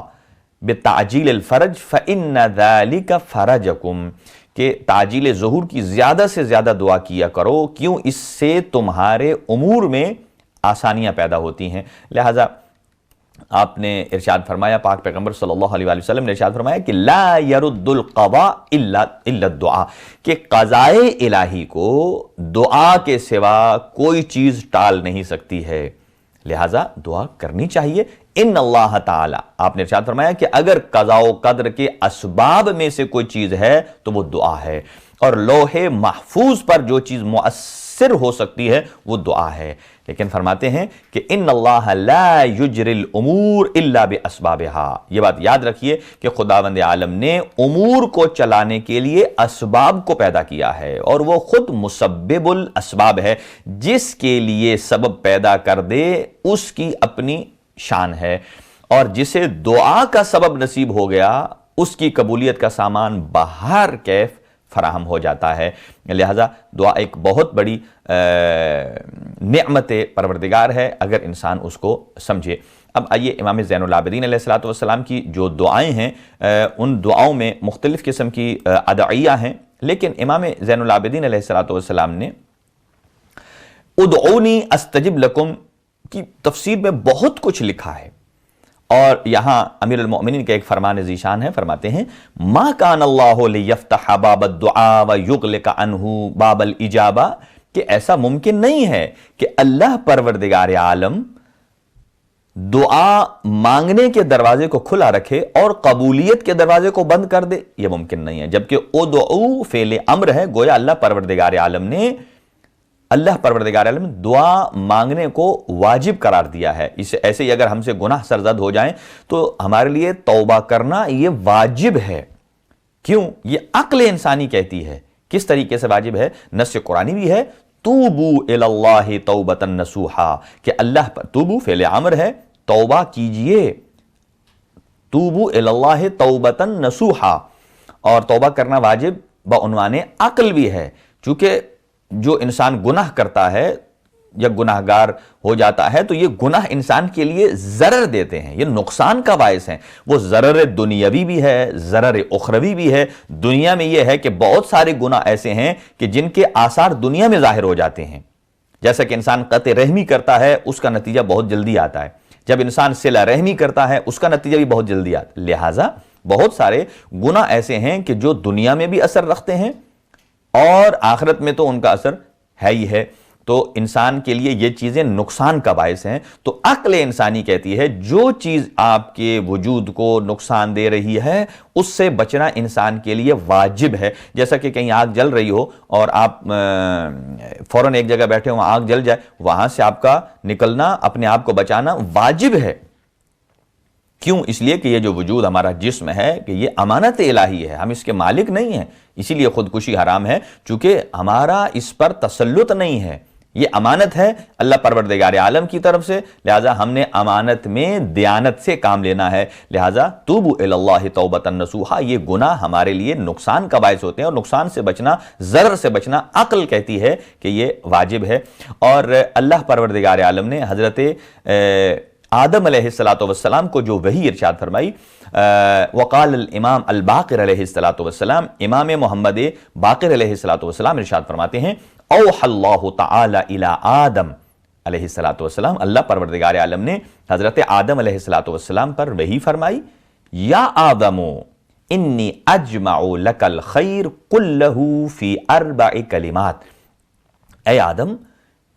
بتعجیل الفرج فإن ذلك فرجکم، کہ تعجیل ظہور کی زیادہ سے زیادہ دعا کیا کرو، کیوں؟ اس سے تمہارے امور میں آسانیاں پیدا ہوتی ہیں۔ لہٰذا آپ نے ارشاد فرمایا، پاک پیغمبر صلی اللہ علیہ وآلہ وسلم نے ارشاد فرمایا کہ لا يرد القضاء الا الدعاء، کہ قضاء الہی کو دعا کے سوا کوئی چیز ٹال نہیں سکتی ہے، لہٰذا دعا کرنی چاہیے۔ ان اللہ تعالی، آپ نے ارشاد فرمایا کہ اگر قضاء و قدر کے اسباب میں سے کوئی چیز ہے تو وہ دعا ہے، اور لوح محفوظ پر جو چیز مؤثر ہو سکتی ہے وہ دعا ہے۔ لیکن فرماتے ہیں کہ ان اللہ لا یجری الامور الا باسبابها، یہ بات یاد رکھیے کہ خداوند عالم نے امور کو چلانے کے لیے اسباب کو پیدا کیا ہے، اور وہ خود مسبب الاسباب ہے، جس کے لیے سبب پیدا کر دے اس کی اپنی شان ہے، اور جسے دعا کا سبب نصیب ہو گیا اس کی قبولیت کا سامان بہر کیف فراہم ہو جاتا ہے۔ لہذا دعا ایک بہت بڑی نعمت پروردگار ہے اگر انسان اس کو سمجھے۔ اب آئیے امام زین العابدین علیہ السلام کی جو دعائیں ہیں ان دعاؤں میں مختلف قسم کی ادعیہ ہیں، لیکن امام زین العابدین علیہ السلام نے ادعونی استجب لکم کی تفسیر میں بہت کچھ لکھا ہے، اور یہاں امیر المؤمنین کا ایک فرمان ذیشان ہے، فرماتے ہیں ما کان اللہ لیفتح باب الدعاء ویغلق عنہ باب الاجابہ، کہ ایسا ممکن نہیں ہے کہ اللہ پروردگار عالم دعا مانگنے کے دروازے کو کھلا رکھے اور قبولیت کے دروازے کو بند کر دے، یہ ممکن نہیں ہے۔ جبکہ ادعو فعل امر ہے، گویا اللہ پروردگار عالم نے دعا مانگنے کو واجب قرار دیا ہے۔ ایسے ہی اگر ہم سے گناہ سرزد ہو جائیں تو ہمارے لیے توبہ کرنا یہ واجب ہے کیوں؟ یہ عقل انسانی کہتی ہے. کس طریقے سے واجب ہے؟ نص قرآنی بھی ہے، توبو الی اللہ توبۃ نصوحا، کہ اللہ پر توبو فعل امر ہے، توبہ کیجئے، توبو الی اللہ توبۃ نصوحا، اور توبہ کرنا واجب بعنوان عقل بھی ہے، چونکہ جو انسان گناہ کرتا ہے یا گناہ گار ہو جاتا ہے تو یہ گناہ انسان کے لیے ضرر دیتے ہیں، یہ نقصان کا باعث ہیں. وہ ضرر دنیاوی بھی ہے، ضرر اخروی بھی ہے. دنیا میں یہ ہے کہ بہت سارے گناہ ایسے ہیں کہ جن کے آثار دنیا میں ظاہر ہو جاتے ہیں. جیسا کہ انسان قطع رحمی کرتا ہے اس کا نتیجہ بہت جلدی آتا ہے، جب انسان صلہ رحمی کرتا ہے اس کا نتیجہ بھی بہت جلدی آتا ہے. لہٰذا بہت سارے گناہ ایسے ہیں کہ جو دنیا میں بھی اثر رکھتے ہیں اور آخرت میں تو ان کا اثر ہے ہی ہے. تو انسان کے لیے یہ چیزیں نقصان کا باعث ہیں. تو عقل انسانی کہتی ہے جو چیز آپ کے وجود کو نقصان دے رہی ہے اس سے بچنا انسان کے لیے واجب ہے. جیسا کہ کہیں آگ جل رہی ہو اور آپ فوراً ایک جگہ بیٹھے ہو، آگ جل جائے، وہاں سے آپ کا نکلنا، اپنے آپ کو بچانا واجب ہے. کیوں؟ اس لیے کہ یہ جو وجود ہمارا جسم ہے کہ یہ امانت الہی ہے، ہم اس کے مالک نہیں ہیں، اسی لیے خودکشی حرام ہے، چونکہ ہمارا اس پر تسلط نہیں ہے. یہ امانت ہے اللہ پروردگار عالم کی طرف سے، لہٰذا ہم نے امانت میں دیانت سے کام لینا ہے. لہٰذا توبو الی اللہ توبۃ نصوحا، یہ گناہ ہمارے لیے نقصان کا باعث ہوتے ہیں، اور نقصان سے بچنا، ضرر سے بچنا عقل کہتی ہے کہ یہ واجب ہے. اور اللہ پروردگار عالم نے حضرت آدم علیہ السلام کو جو وحی ارشاد فرمائی، وقال الامام الباقر علیہ السلام، امام محمد باقر علیہ السلام ارشاد فرماتے ہیں، اوحى اللہ تعالی الی آدم علیہ السلام، اللہ پروردگار عالم نے حضرت آدم علیہ السلام پر وحی فرمائی، یا آدم انی اجمع لک الخیر کلہ فی 4 کلمات، اے آدم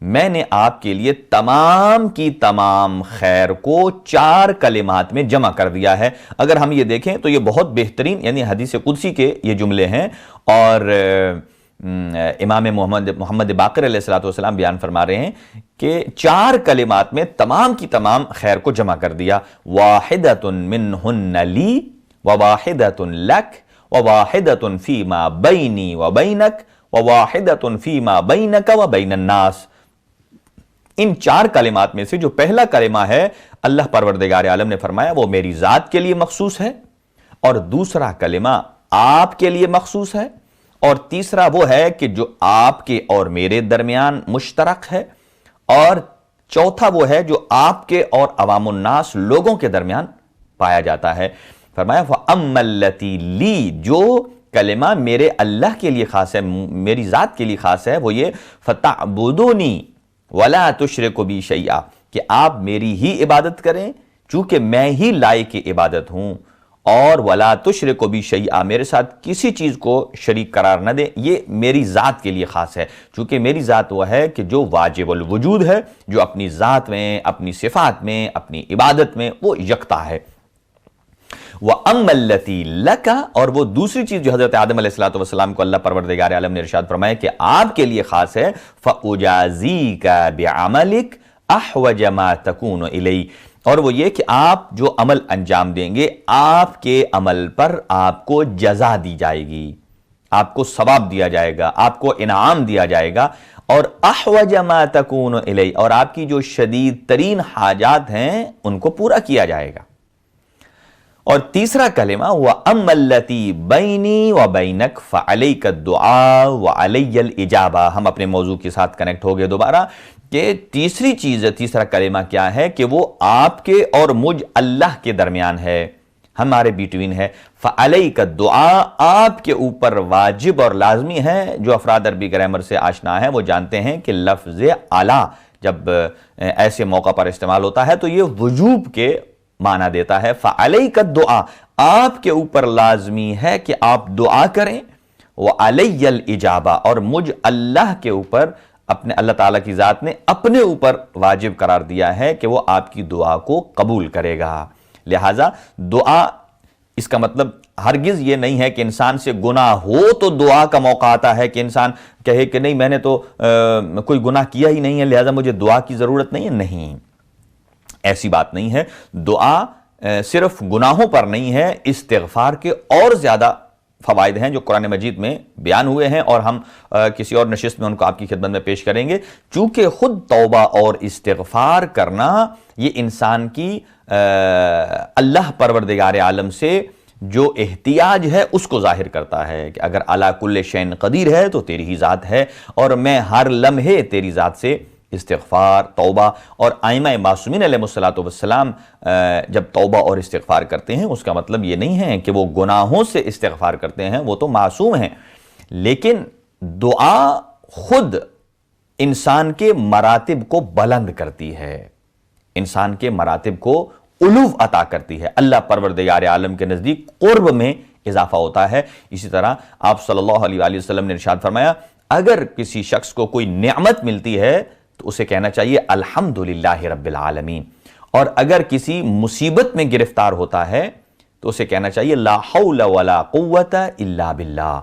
میں نے آپ کے لیے تمام کی تمام خیر کو 4 کلمات میں جمع کر دیا ہے. اگر ہم یہ دیکھیں تو یہ بہت بہترین، یعنی حدیث قدسی کے یہ جملے ہیں، اور امام محمد باقر علیہ السلام بیان فرما رہے ہیں کہ 4 کلمات میں تمام کی تمام خیر کو جمع کر دیا. واحدۃ منہن لی وواحدۃ لک وواحدۃ فیما بینی وبینک وواحدۃ فیما بینک وبین الناس. ان 4 کلمات میں سے جو پہلا کلمہ ہے اللہ پروردگار عالم نے فرمایا وہ میری ذات کے لیے مخصوص ہے، اور دوسرا کلمہ آپ کے لیے مخصوص ہے، اور تیسرا وہ ہے کہ جو آپ کے اور میرے درمیان مشترک ہے، اور چوتھا وہ ہے جو آپ کے اور عوام الناس لوگوں کے درمیان پایا جاتا ہے. فرمایا فَأَمَّا الَّتِي لِي، جو کلمہ میرے اللہ کے لیے خاص ہے، میری ذات کے لیے خاص ہے، وہ یہ فَتَعْبُدُونِي وَلَا تُشْرِكُ بِي شَيْئًا، کہ آپ میری ہی عبادت کریں چونکہ میں ہی لائق عبادت ہوں، اور وَلَا تُشْرِكُ بِي شَيْئًا، میرے ساتھ کسی چیز کو شریک قرار نہ دیں. یہ میری ذات کے لیے خاص ہے، چونکہ میری ذات وہ ہے کہ جو واجب الوجود ہے، جو اپنی ذات میں، اپنی صفات میں، اپنی عبادت میں وہ یکتا ہے. وَأَمَّا الَّتِي لَكَ، اور وہ دوسری چیز جو حضرت آدم علیہ السلام کو اللہ پروردگار عالم نے ارشاد فرمایا کہ آپ کے لیے خاص ہے، فَأُجَازِيكَ بِعَمَلِكَ أَحْوَجَ مَا تَكُونُ إِلَيْهِ، اور وہ یہ کہ آپ جو عمل انجام دیں گے آپ کے عمل پر آپ کو جزا دی جائے گی، آپ کو ثواب دیا جائے گا، آپ کو انعام دیا جائے گا، اور احوج ما تکون الیہ، اور آپ کی جو شدید ترین حاجات ہیں ان کو پورا کیا جائے گا. اور تیسرا کلمہ وَأَمَّا الَّتِي بَيْنِي وَبَيْنَكَ فَعَلَيْكَ الدُّعَاءُ وَعَلَيَّ الْإِجَابَةُ. ہم اپنے موضوع کے ساتھ کنیکٹ ہو گئے دوبارہ کہ تیسری چیز، تیسرا کلمہ کیا ہے کہ وہ آپ کے اور مجھ اللہ کے درمیان ہے، ہمارے بیٹوین ہے. فَعَلَيْكَ الدُّعَاءُ، آپ کے اوپر واجب اور لازمی ہے. جو افراد عربی گرامر سے آشنا ہیں وہ جانتے ہیں کہ لفظ علی جب ایسے موقع پر استعمال ہوتا ہے تو یہ وجوب کے معنی دیتا ہے. فَعَلَيْكَ الدُّعَاءُ، آپ کے اوپر لازمی ہے کہ آپ دعا کریں. وَعَلَيَّ الْإِجَابَةُ، اور مجھ اللہ کے اوپر، اپنے اللہ تعالیٰ کی ذات نے اپنے اوپر واجب قرار دیا ہے کہ وہ آپ کی دعا کو قبول کرے گا. لہٰذا دعا، اس کا مطلب ہرگز یہ نہیں ہے کہ انسان سے گناہ ہو تو دعا کا موقع آتا ہے کہ انسان کہے کہ نہیں میں نے تو کوئی گناہ کیا ہی نہیں ہے لہٰذا مجھے دعا کی ضرورت نہیں ہے. نہیں، ایسی بات نہیں ہے. دعا صرف گناہوں پر نہیں ہے، استغفار کے اور زیادہ فوائد ہیں جو قرآن مجید میں بیان ہوئے ہیں، اور ہم کسی اور نشست میں ان کو آپ کی خدمت میں پیش کریں گے، چونکہ خود توبہ اور استغفار کرنا یہ انسان کی اللہ پروردگار عالم سے جو احتیاج ہے اس کو ظاہر کرتا ہے کہ اگر علی کل شیء قدیر ہے تو تیری ہی ذات ہے، اور میں ہر لمحے تیری ذات سے استغفار، توبہ، اور ائمہ معصومین علیہ السلام جب توبہ اور استغفار کرتے ہیں اس کا مطلب یہ نہیں ہے کہ وہ گناہوں سے استغفار کرتے ہیں، وہ تو معصوم ہیں، لیکن دعا خود انسان کے مراتب کو بلند کرتی ہے، انسان کے مراتب کو علو عطا کرتی ہے، اللہ پروردگار عالم کے نزدیک قرب میں اضافہ ہوتا ہے۔ اسی طرح آپ صلی اللہ علیہ وآلہ وسلم نے ارشاد فرمایا اگر کسی شخص کو کوئی نعمت ملتی ہے تو اسے کہنا چاہیے الحمدللہ رب العالمین، اور اگر کسی مصیبت میں گرفتار ہوتا ہے تو اسے کہنا چاہیے لا حول ولا قوت الا باللہ،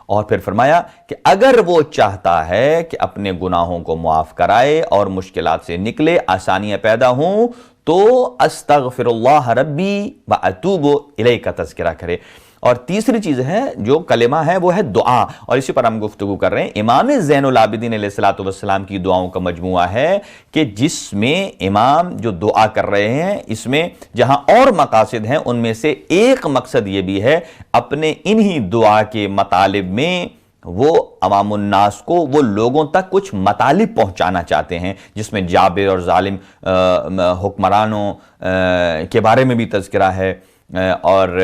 اور پھر فرمایا کہ اگر وہ چاہتا ہے کہ اپنے گناہوں کو معاف کرائے اور مشکلات سے نکلے، آسانیاں پیدا ہوں، تو استغفر اللہ ربی واتوب الیہ کا تذکرہ کرے۔ اور تیسری چیز ہے جو کلمہ ہے وہ ہے دعا، اور اسی پر ہم گفتگو کر رہے ہیں۔ امام زین العابدین علیہ السلام کی دعاؤں کا مجموعہ ہے کہ جس میں امام جو دعا کر رہے ہیں اس میں جہاں اور مقاصد ہیں ان میں سے ایک مقصد یہ بھی ہے اپنے انہی دعا کے مطالب میں وہ عوام الناس کو، وہ لوگوں تک کچھ مطالب پہنچانا چاہتے ہیں، جس میں جابر اور ظالم حکمرانوں کے بارے میں بھی تذکرہ ہے، اور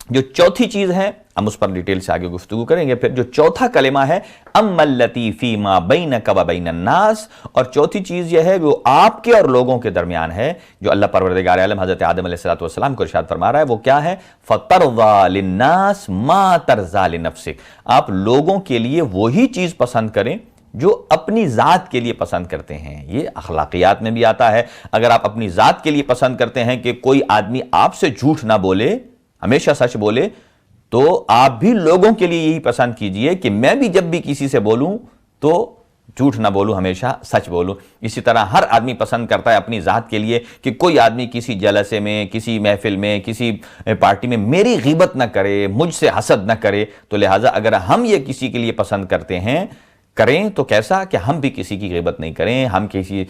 جو چوتھی چیز ہے ہم اس پر ڈیٹیل سے آگے گفتگو کریں گے۔ پھر جو چوتھا کلمہ ہے اما التی فیما بینک و بین الناس، اور چوتھی چیز یہ ہے وہ آپ کے اور لوگوں کے درمیان ہے، جو اللہ پروردگار عالم حضرت آدم علیہ السلام کو ارشاد فرما رہا ہے، وہ کیا ہے؟ فَتَرْضَى لِلنَّاسِ مَا تَرْضَى لِنَفْسِكَ، آپ لوگوں کے لیے وہی چیز پسند کریں جو اپنی ذات کے لیے پسند کرتے ہیں۔ یہ اخلاقیات میں بھی آتا ہے، اگر آپ اپنی ذات کے لیے پسند کرتے ہیں کہ کوئی آدمی آپ سے جھوٹ نہ بولے، ہمیشہ سچ بولے، تو آپ بھی لوگوں کے لیے یہی پسند کیجئے کہ میں بھی جب بھی کسی سے بولوں تو جھوٹ نہ بولوں، ہمیشہ سچ بولوں۔ اسی طرح ہر آدمی پسند کرتا ہے اپنی ذات کے لیے کہ کوئی آدمی کسی جلسے میں، کسی محفل میں، کسی پارٹی میں میری غیبت نہ کرے، مجھ سے حسد نہ کرے۔ تو لہٰذا اگر ہم یہ کسی کے لیے پسند کرتے ہیں، کریں تو کیسا کہ ہم بھی کسی کی غیبت نہیں کریں، ہم کسی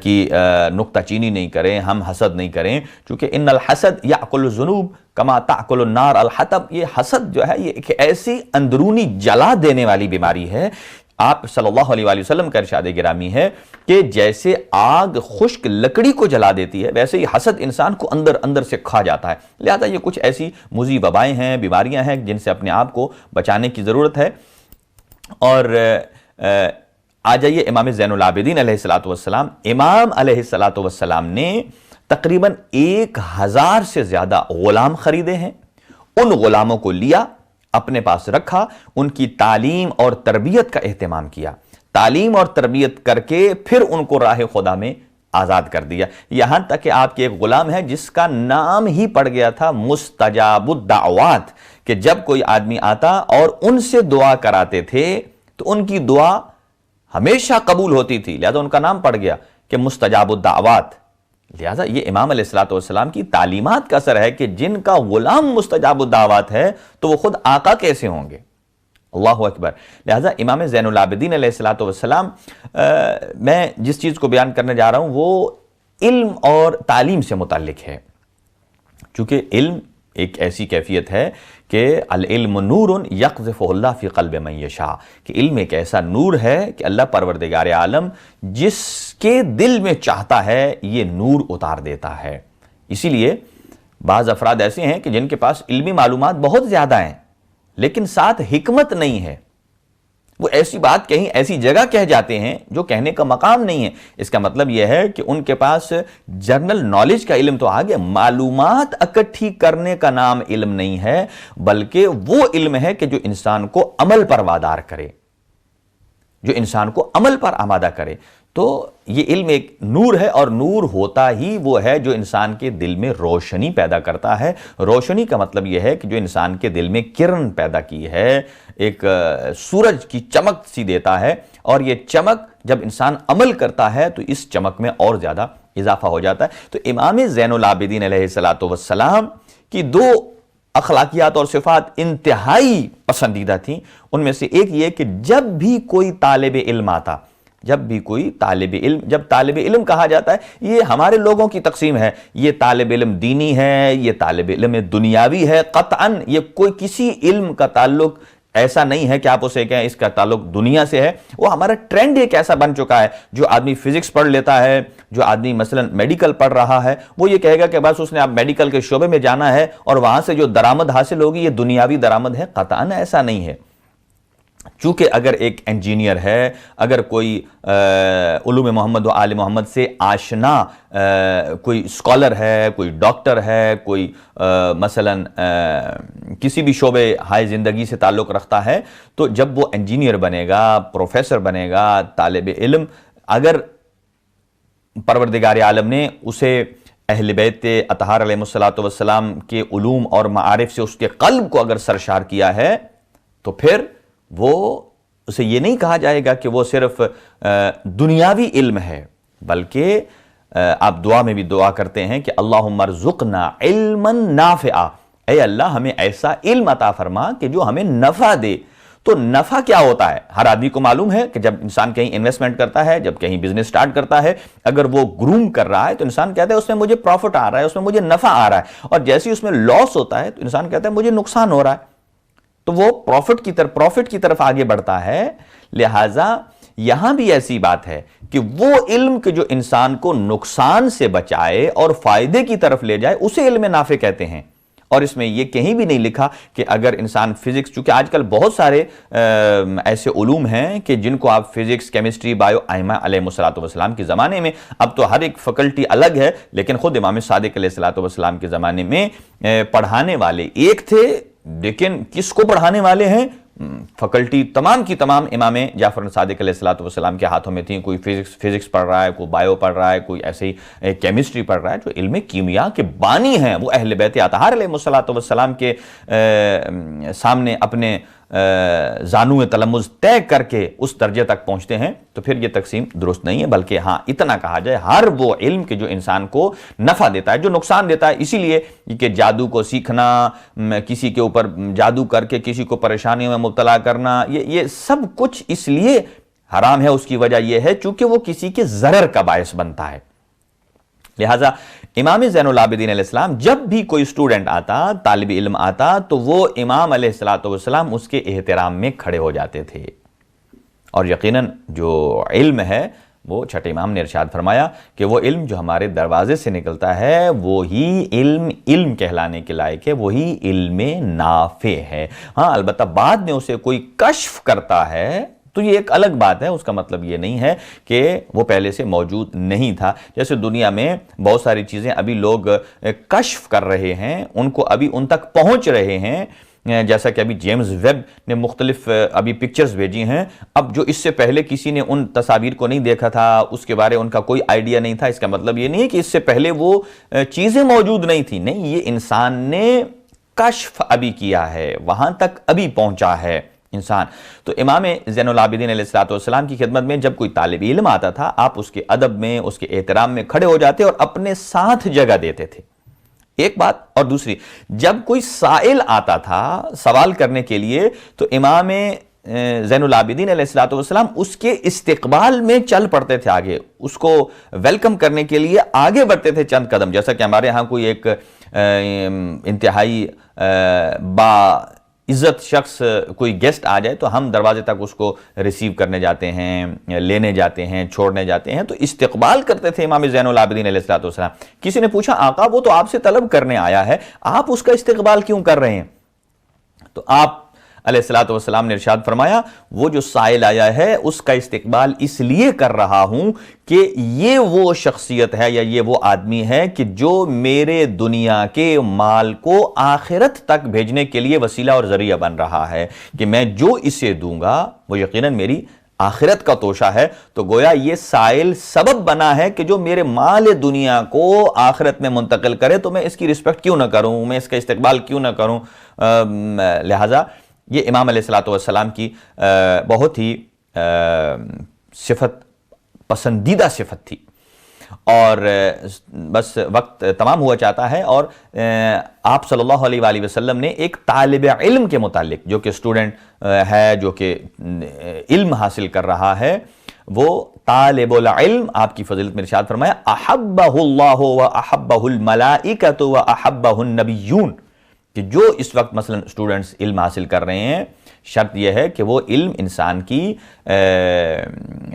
کی نکتہ چینی نہیں کریں، ہم حسد نہیں کریں، چونکہ ان الحسد یاکل الذنوب کما تاکل النار الحطب، یہ حسد جو ہے یہ ایک ایسی اندرونی جلا دینے والی بیماری ہے۔ آپ صلی اللہ علیہ وآلہ وسلم کا ارشاد گرامی ہے کہ جیسے آگ خشک لکڑی کو جلا دیتی ہے، ویسے ہی حسد انسان کو اندر اندر سے کھا جاتا ہے۔ لہذا یہ کچھ ایسی مضی وبائیں ہیں، بیماریاں ہیں جن سے اپنے آپ کو بچانے کی ضرورت ہے۔ اور آ جائیے امام زین العابدین علیہ السلام، امام علیہ السلام نے تقریباً 1000 سے زیادہ غلام خریدے ہیں، ان غلاموں کو لیا، اپنے پاس رکھا، ان کی تعلیم اور تربیت کا اہتمام کیا، تعلیم اور تربیت کر کے پھر ان کو راہ خدا میں آزاد کر دیا، یہاں تک کہ آپ کے ایک غلام ہے جس کا نام ہی پڑ گیا تھا مستجاب الدعوات، کہ جب کوئی آدمی آتا اور ان سے دعا کراتے تھے تو ان کی دعا ہمیشہ قبول ہوتی تھی، لہذا ان کا نام پڑ گیا کہ مستجاب الدعوات۔ لہذا یہ امام علیہ السلام کی تعلیمات کا اثر ہے کہ جن کا غلام مستجاب الدعوات ہے تو وہ خود آقا کیسے ہوں گے؟ اللہ اکبر۔ لہذا امام زین العابدین علیہ السلام، میں جس چیز کو بیان کرنے جا رہا ہوں وہ علم اور تعلیم سے متعلق ہے، چونکہ علم ایک ایسی کیفیت ہے کہ العلم نور یقذف اللہ فی قلب من یشاء، کہ علم ایک ایسا نور ہے کہ اللہ پروردگار عالم جس کے دل میں چاہتا ہے یہ نور اتار دیتا ہے۔ اسی لیے بعض افراد ایسے ہیں کہ جن کے پاس علمی معلومات بہت زیادہ ہیں لیکن ساتھ حکمت نہیں ہے، وہ ایسی بات کہیں ایسی جگہ کہہ جاتے ہیں جو کہنے کا مقام نہیں ہے۔ اس کا مطلب یہ ہے کہ ان کے پاس جنرل نالج کا علم تو آ گیا، معلومات اکٹھی کرنے کا نام علم نہیں ہے، بلکہ وہ علم ہے کہ جو انسان کو عمل پر وادار کرے، جو انسان کو عمل پر آمادہ کرے۔ تو یہ علم ایک نور ہے، اور نور ہوتا ہی وہ ہے جو انسان کے دل میں روشنی پیدا کرتا ہے۔ روشنی کا مطلب یہ ہے کہ جو انسان کے دل میں کرن پیدا کی ہے، ایک سورج کی چمک سی دیتا ہے، اور یہ چمک جب انسان عمل کرتا ہے تو اس چمک میں اور زیادہ اضافہ ہو جاتا ہے۔ تو امام زین العابدین علیہ السلام کی دو اخلاقیات اور صفات انتہائی پسندیدہ تھیں. ان میں سے ایک یہ کہ جب بھی کوئی طالب علم آتا، جب طالب علم کہا جاتا ہے، یہ ہمارے لوگوں کی تقسیم ہے، یہ طالب علم دینی ہے، یہ طالب علم دنیاوی ہے. قطعاً یہ کوئی کسی علم کا تعلق ایسا نہیں ہے کہ آپ اسے کہیں اس کا تعلق دنیا سے ہے. وہ ہمارا ٹرینڈ ایک ایسا بن چکا ہے، جو آدمی فزکس پڑھ لیتا ہے، جو آدمی مثلا میڈیکل پڑھ رہا ہے، وہ یہ کہے گا کہ بس اس نے اب میڈیکل کے شعبے میں جانا ہے اور وہاں سے جو درآمد حاصل ہوگی یہ دنیاوی درآمد ہے. قطعاً ایسا نہیں ہے. چونکہ اگر ایک انجینئر ہے، اگر کوئی علوم محمد و آل محمد سے آشنا کوئی اسکالر ہے، کوئی ڈاکٹر ہے، کوئی مثلا کسی بھی شعبے ہائے زندگی سے تعلق رکھتا ہے، تو جب وہ انجینئر بنے گا، پروفیسر بنے گا، طالب علم، اگر پروردگار عالم نے اسے اہل بیت اطہار علیہ السلام کے علوم اور معارف سے اس کے قلب کو اگر سرشار کیا ہے، تو پھر وہ اسے یہ نہیں کہا جائے گا کہ وہ صرف دنیاوی علم ہے، بلکہ آپ دعا میں بھی دعا کرتے ہیں کہ اللہم ارزقنا علما نافعا، اے اللہ ہمیں ایسا علم عطا فرما کہ جو ہمیں نفع دے. تو نفع کیا ہوتا ہے؟ ہر آدمی کو معلوم ہے کہ جب انسان کہیں انویسٹمنٹ کرتا ہے، جب کہیں بزنس سٹارٹ کرتا ہے، اگر وہ گروم کر رہا ہے تو انسان کہتا ہے اس میں مجھے پروفٹ آ رہا ہے، اس میں مجھے نفع آ رہا ہے، اور جیسے اس میں لاس ہوتا ہے تو انسان کہتا ہے مجھے نقصان ہو رہا ہے. تو وہ پروفٹ کی طرف آگے بڑھتا ہے. لہٰذا یہاں بھی ایسی بات ہے کہ وہ علم کہ جو انسان کو نقصان سے بچائے اور فائدے کی طرف لے جائے، اسے علم نافع کہتے ہیں. اور اس میں یہ کہیں بھی نہیں لکھا کہ اگر انسان فزکس، چونکہ آج کل بہت سارے ایسے علوم ہیں کہ جن کو آپ فزکس، کیمسٹری، بایو، ائمہ علیہ السلام کے زمانے میں، اب تو ہر ایک فیکلٹی الگ ہے، لیکن خود امام صادق علیہ السلام کے زمانے میں پڑھانے والے ایک تھے، لیکن کس کو پڑھانے والے ہیں؟ فیکلٹی تمام کی تمام امام جعفر صادق علیہ السلام کے ہاتھوں میں تھیں. کوئی فزکس پڑھ رہا ہے، کوئی بایو پڑھ رہا ہے، کوئی ایسے ہی کیمسٹری پڑھ رہا ہے. جو علم کیمیا کے بانی ہیں وہ اہل بیت اطہار علیہ السلام کے سامنے اپنے زانو تلمذ طے کر کے اس درجے تک پہنچتے ہیں. تو پھر یہ تقسیم درست نہیں ہے، بلکہ ہاں اتنا کہا جائے ہر وہ علم کہ جو انسان کو نفع دیتا ہے، جو نقصان دیتا ہے. اسی لیے کہ جادو کو سیکھنا، کسی کے اوپر جادو کر کے کسی کو پریشانیوں میں مبتلا کرنا، یہ سب کچھ اس لیے حرام ہے. اس کی وجہ یہ ہے چونکہ وہ کسی کے ضرر کا باعث بنتا ہے. لہٰذا امام زین العابدین علیہ السلام جب بھی کوئی اسٹوڈنٹ آتا، طالب علم آتا، تو وہ امام علیہ السلام اس کے احترام میں کھڑے ہو جاتے تھے. اور یقیناً جو علم ہے وہ چھٹے امام نے ارشاد فرمایا کہ وہ علم جو ہمارے دروازے سے نکلتا ہے وہی علم کہلانے کے لائق ہے، وہی علم نافع ہے. ہاں البتہ بعد میں اسے کوئی کشف کرتا ہے تو یہ ایک الگ بات ہے. اس کا مطلب یہ نہیں ہے کہ وہ پہلے سے موجود نہیں تھا. جیسے دنیا میں بہت ساری چیزیں ابھی لوگ کشف کر رہے ہیں، ان کو ابھی ان تک پہنچ رہے ہیں. جیسا کہ ابھی جیمز ویب نے مختلف ابھی پکچرز بھیجی ہیں. اب جو اس سے پہلے کسی نے ان تصاویر کو نہیں دیکھا تھا، اس کے بارے ان کا کوئی آئیڈیا نہیں تھا، اس کا مطلب یہ نہیں ہے کہ اس سے پہلے وہ چیزیں موجود نہیں تھیں. نہیں، یہ انسان نے کشف ابھی کیا ہے، وہاں تک ابھی پہنچا ہے انسان. تو امام زین العابدین علیہ السلام کی خدمت میں جب کوئی طالب علم آتا تھا، آپ اس کے ادب میں، اس کے احترام میں کھڑے ہو جاتے اور اپنے ساتھ جگہ دیتے تھے. ایک بات. اور دوسری، جب کوئی سائل آتا تھا سوال کرنے کے لیے تو امام زین العابدین علیہ السلام اس کے استقبال میں چل پڑتے تھے آگے، اس کو ویلکم کرنے کے لیے آگے بڑھتے تھے چند قدم. جیسا کہ ہمارے ہاں کوئی ایک انتہائی با عزت شخص کوئی گیسٹ آ جائے تو ہم دروازے تک اس کو ریسیو کرنے جاتے ہیں، لینے جاتے ہیں، چھوڑنے جاتے ہیں. تو استقبال کرتے تھے امام زین العابدین علیہ السلام. کسی نے پوچھا آقا وہ تو آپ سے طلب کرنے آیا ہے، آپ اس کا استقبال کیوں کر رہے ہیں؟ تو آپ علیہ السلام نے ارشاد فرمایا وہ جو سائل آیا ہے اس کا استقبال اس لیے کر رہا ہوں کہ یہ وہ شخصیت ہے یا یہ وہ آدمی ہے کہ جو میرے دنیا کے مال کو آخرت تک بھیجنے کے لیے وسیلہ اور ذریعہ بن رہا ہے، کہ میں جو اسے دوں گا وہ یقیناً میری آخرت کا توشہ ہے. تو گویا یہ سائل سبب بنا ہے کہ جو میرے مال دنیا کو آخرت میں منتقل کرے تو میں اس کی رسپیکٹ کیوں نہ کروں، میں اس کا استقبال کیوں نہ کروں. لہٰذا یہ امام علیہ السلام کی بہت ہی صفت، پسندیدہ صفت تھی. اور بس وقت تمام ہوا چاہتا ہے، اور آپ صلی اللہ علیہ وآلہ وسلم نے ایک طالب علم کے متعلق، جو کہ اسٹوڈنٹ ہے، جو کہ علم حاصل کر رہا ہے، وہ طالب العلم آپ کی فضیلت میں ارشاد فرمایا احبہ اللہ و احبہ الملائکۃ و احبہ النبیون، کہ جو اس وقت مثلا اسٹوڈنٹس علم حاصل کر رہے ہیں، شرط یہ ہے کہ وہ علم انسان کی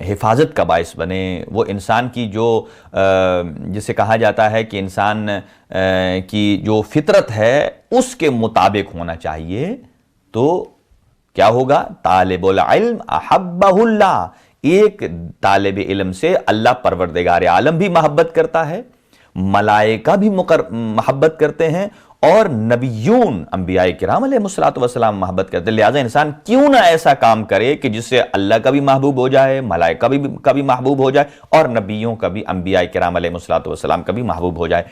حفاظت کا باعث بنے، وہ انسان کی جو جسے کہا جاتا ہے کہ انسان کی جو فطرت ہے اس کے مطابق ہونا چاہیے، تو کیا ہوگا؟ طالب العلم احبہ اللہ، ایک طالب علم سے اللہ پروردگار عالم بھی محبت کرتا ہے، ملائکہ بھی محبت کرتے ہیں، اور نبیون انبیاء کرام علیہ السلام محبت کرتے ہیں۔ لہٰذا انسان کیوں نہ ایسا کام کرے کہ جس سے اللہ کا بھی محبوب ہو جائے، ملائکہ کا بھی محبوب ہو جائے، اور نبیوں کا بھی، انبیاء کرام علیہ السلام کا بھی محبوب ہو جائے۔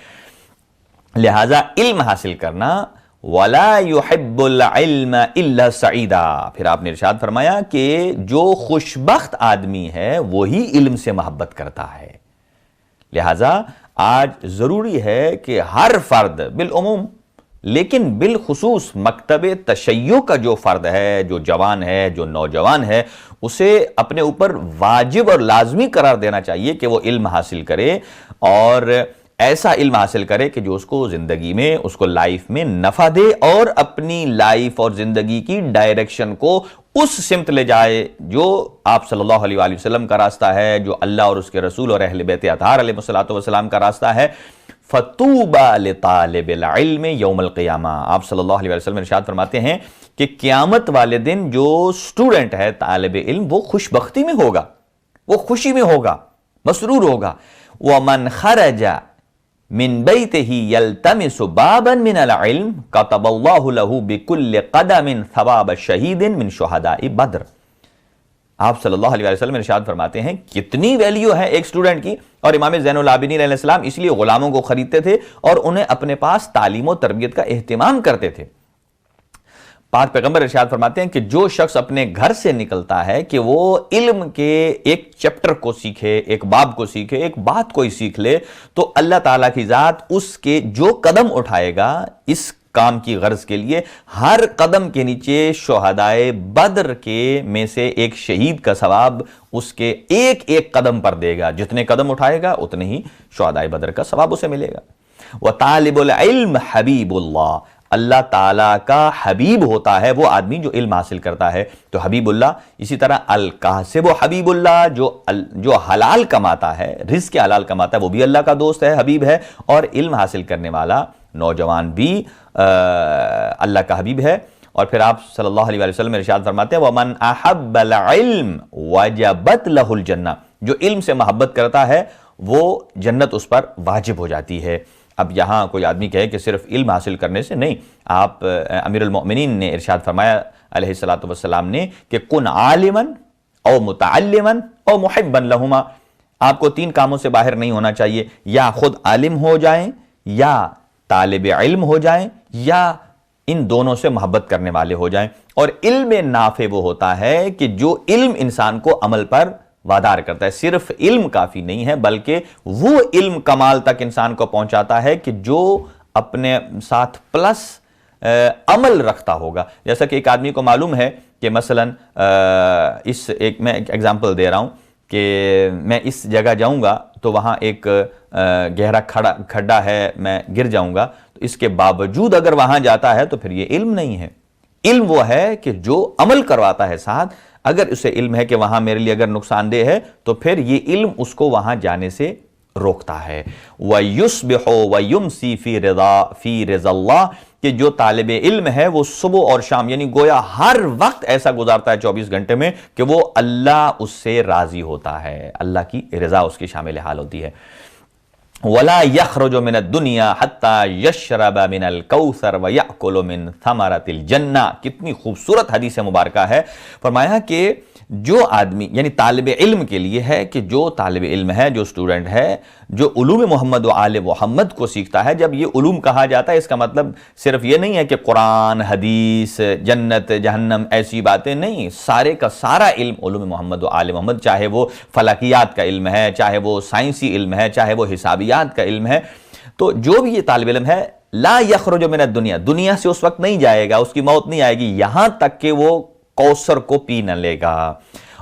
لہٰذا علم حاصل کرنا، وَلَا يُحِبُّ الْعِلْمَ إِلَّا سَعِيدًا، پھر آپ نے ارشاد فرمایا کہ جو خوشبخت آدمی ہے وہی علم سے محبت کرتا ہے۔ لہٰذا آج ضروری ہے کہ ہر فرد بالعموم، لیکن بالخصوص مکتب تشیع کا جو فرد ہے، جو جوان ہے، جو نوجوان ہے، اسے اپنے اوپر واجب اور لازمی قرار دینا چاہیے کہ وہ علم حاصل کرے، اور ایسا علم حاصل کرے کہ جو اس کو زندگی میں، اس کو لائف میں نفع دے، اور اپنی لائف اور زندگی کی ڈائریکشن کو اس سمت لے جائے جو آپ صلی اللہ علیہ وآلہ وسلم کا راستہ ہے، جو اللہ اور اس کے رسول اور اہل بیت اطہار علیہ السلام کا راستہ ہے۔ فَطُوبَى لِطَالِبِ الْعِلْمِ یوم القیامہ، آپ صلی اللہ علیہ وآلہ وسلم ارشاد فرماتے ہیں کہ قیامت والے دن جو اسٹوڈنٹ ہے، طالب علم، وہ خوش بختی میں ہوگا، وہ خوشی میں ہوگا، مسرور ہوگا۔ وَمَنْ خَرَجَ من بیتہ یلتمس بابا من العلم کتب اللہ لہ بکل قدم ثواب شہید من شہداء بدر۔ آپ صلی اللہ علیہ وسلم ارشاد فرماتے ہیں کتنی ویلیو ہے ایک سٹوڈنٹ کی، اور امام زین العابدین علیہ السلام اس لیے غلاموں کو خریدتے تھے اور انہیں اپنے پاس تعلیم و تربیت کا اہتمام کرتے تھے۔ پاک پیغمبر ارشاد فرماتے ہیں کہ جو شخص اپنے گھر سے نکلتا ہے کہ وہ علم کے ایک چیپٹر کو سیکھے، ایک باب کو سیکھے، ایک بات کوئی سیکھ لے، تو اللہ تعالیٰ کی ذات اس کے جو قدم اٹھائے گا اس کام کی غرض کے لیے، ہر قدم کے نیچے شہدائے بدر کے میں سے ایک شہید کا ثواب اس کے ایک ایک قدم پر دے گا۔ جتنے قدم اٹھائے گا اتنے ہی شہدائے بدر کا ثواب اسے ملے گا۔ وَطَالِبُ الْعِلْمِ حَبِيبُ اللَّهِ، اللہ تعالیٰ کا حبیب ہوتا ہے وہ آدمی جو علم حاصل کرتا ہے، تو حبیب اللہ۔ اسی طرح الکاسب حبیب اللہ، جو حلال کماتا ہے، رزق حلال کماتا ہے، وہ بھی اللہ کا دوست ہے، حبیب ہے، اور علم حاصل کرنے والا نوجوان بھی اللہ کا حبیب ہے۔ اور پھر آپ صلی اللہ علیہ وسلم ارشاد فرماتے ہیں وَمَنْ أَحَبَّ الْعِلْمِ وَجَبَتْ لَهُ الْجَنَّةِ، جو علم سے محبت کرتا ہے وہ جنت اس پر واجب ہو جاتی ہے۔ اب یہاں کوئی آدمی کہے کہ صرف علم حاصل کرنے سے نہیں، آپ امیر المؤمنین نے ارشاد فرمایا علیہ السلام نے کہ کن عالما او متعلما او محبا لہما، آپ کو تین کاموں سے باہر نہیں ہونا چاہیے، یا خود عالم ہو جائیں، یا طالب علم ہو جائیں، یا ان دونوں سے محبت کرنے والے ہو جائیں۔ اور علم نافع وہ ہوتا ہے کہ جو علم انسان کو عمل پر وادار کرتا ہے۔ صرف علم کافی نہیں ہے، بلکہ وہ علم کمال تک انسان کو پہنچاتا ہے کہ جو اپنے ساتھ پلس عمل رکھتا ہوگا۔ جیسا کہ ایک آدمی کو معلوم ہے کہ مثلا میں ایک ایگزامپل دے رہا ہوں کہ میں اس جگہ جاؤں گا تو وہاں ایک گہرا کھڈا ہے، میں گر جاؤں گا، تو اس کے باوجود اگر وہاں جاتا ہے تو پھر یہ علم نہیں ہے۔ علم وہ ہے کہ جو عمل کرواتا ہے ساتھ، اگر اسے علم ہے کہ وہاں میرے لیے اگر نقصان دہ ہے تو پھر یہ علم اس کو وہاں جانے سے روکتا ہے۔ وَيُصْبِحُ وَيُمْسِي فِي رِضَا اللَّهِ، کہ جو طالب علم ہے وہ صبح اور شام، یعنی گویا ہر وقت ایسا گزارتا ہے 24 گھنٹے میں کہ وہ اللہ اس سے راضی ہوتا ہے، اللہ کی رضا اس کی شامل حال ہوتی ہے۔ وَلَا يَخْرُجُ مِنَ الدُّنْيَا حَتَّى يَشْرَبَ مِنَ الْكَوْثَرِ وَيَأْكُلُ مِنْ ثَمَرَةِ الْجَنَّةِ، کتنی خوبصورت حدیث مبارکہ ہے۔ فرمایا کہ جو آدمی یعنی طالب علم کے لیے ہے کہ جو طالب علم ہے، جو اسٹوڈنٹ ہے، جو علوم محمد و آل محمد کو سیکھتا ہے. جب یہ علوم کہا جاتا ہے اس کا مطلب صرف یہ نہیں ہے کہ قرآن، حدیث، جنت، جہنم ایسی باتیں نہیں. سارے کا سارا علم علوم محمد و آل محمد، چاہے وہ فلکیات کا علم ہے، چاہے وہ سائنسی علم ہے، چاہے وہ حسابیات کا علم ہے. تو جو بھی یہ طالب علم ہے لا یخرج من الدنیا، دنیا سے اس وقت نہیں جائے گا، اس کی موت نہیں آئے گی یہاں تک کہ وہ کوثر کو پی نہ لے گا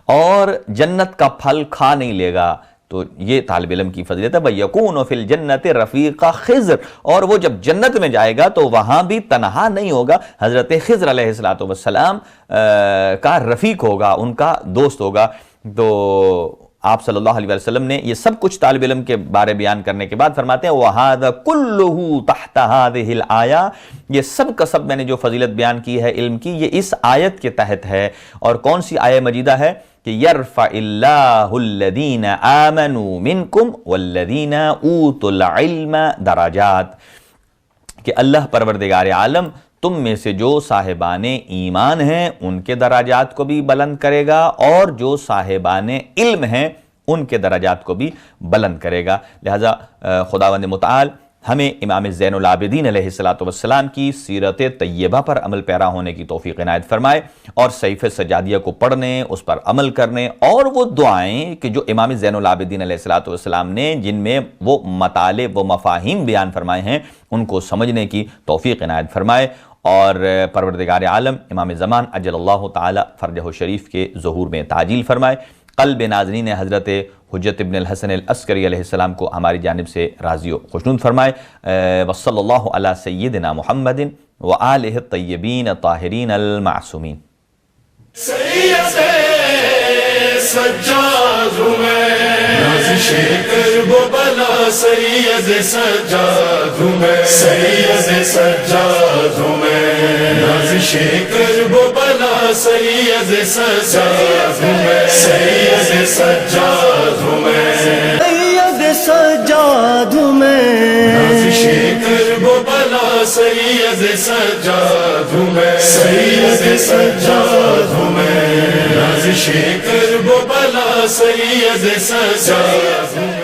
اور جنت کا پھل کھا نہیں لے گا. تو یہ طالب علم کی فضیلت ہے. وَيَكُونُ فِي الْجَنَّةِ رَفِيقَ خضر، اور وہ جب جنت میں جائے گا تو وہاں بھی تنہا نہیں ہوگا، حضرت خضر علیہ السلام کا رفیق ہوگا، ان کا دوست ہوگا. تو آپ صلی اللہ علیہ وسلم نے یہ سب کچھ طالب علم کے بارے بیان کرنے کے بعد فرماتے ہیں وَهَذَا كُلُّهُ تَحْتَ هَذِهِ الْآيَةِ، یہ سب کا سب میں نے جو فضیلت بیان کی ہے علم کی، یہ اس آیت کے تحت ہے. اور کون سی آیت مجیدہ ہے کہ يَرْفَعِ اللَّهُ الَّذِينَ آمَنُوا مِنْكُمْ وَالَّذِينَ أُوتُوا الْعِلْمَ دَرَجَاتٍ، کہ اللہ پروردگار عالم تم میں سے جو صاحبان ایمان ہیں ان کے درجات کو بھی بلند کرے گا، اور جو صاحبان علم ہیں ان کے درجات کو بھی بلند کرے گا. لہذا خداوند متعال ہمیں امام زین العابدین علیہ السلام کی سیرت طیبہ پر عمل پیرا ہونے کی توفیق عنایت فرمائے، اور صحیفہ سجادیہ کو پڑھنے، اس پر عمل کرنے، اور وہ دعائیں کہ جو امام زین العابدین علیہ السلام نے جن میں وہ مطالب و مفاہیم بیان فرمائے ہیں ان کو سمجھنے کی توفیق عنایت فرمائے. اور پروردگار عالم امام زمان اجل اللہ تعالی فرجہ شریف کے ظہور میں تعجیل فرمائے. قلب ناظرین حضرت حجت ابن الحسن العسکری علیہ السلام کو ہماری جانب سے راضی و خوشنود فرمائے. وصلی اللہ علی سیدنا محمد وآلہ الطیبین الطاہرین المعصومین. سید سجاد ہوں میں، نازش کرب و بلا سید سجاد ہوں میں، سید سجاد ہوں میں، نازش کرب و بلا سید سجاد ہوں میں، سید سجاد ہوں میں، سید سجاد ہوں میں، نازش کرب و بلا سید سجاد ہوں میں، سید سجاد ہوں میں، نازش کرب و بلا سید سجاد ہوں میں.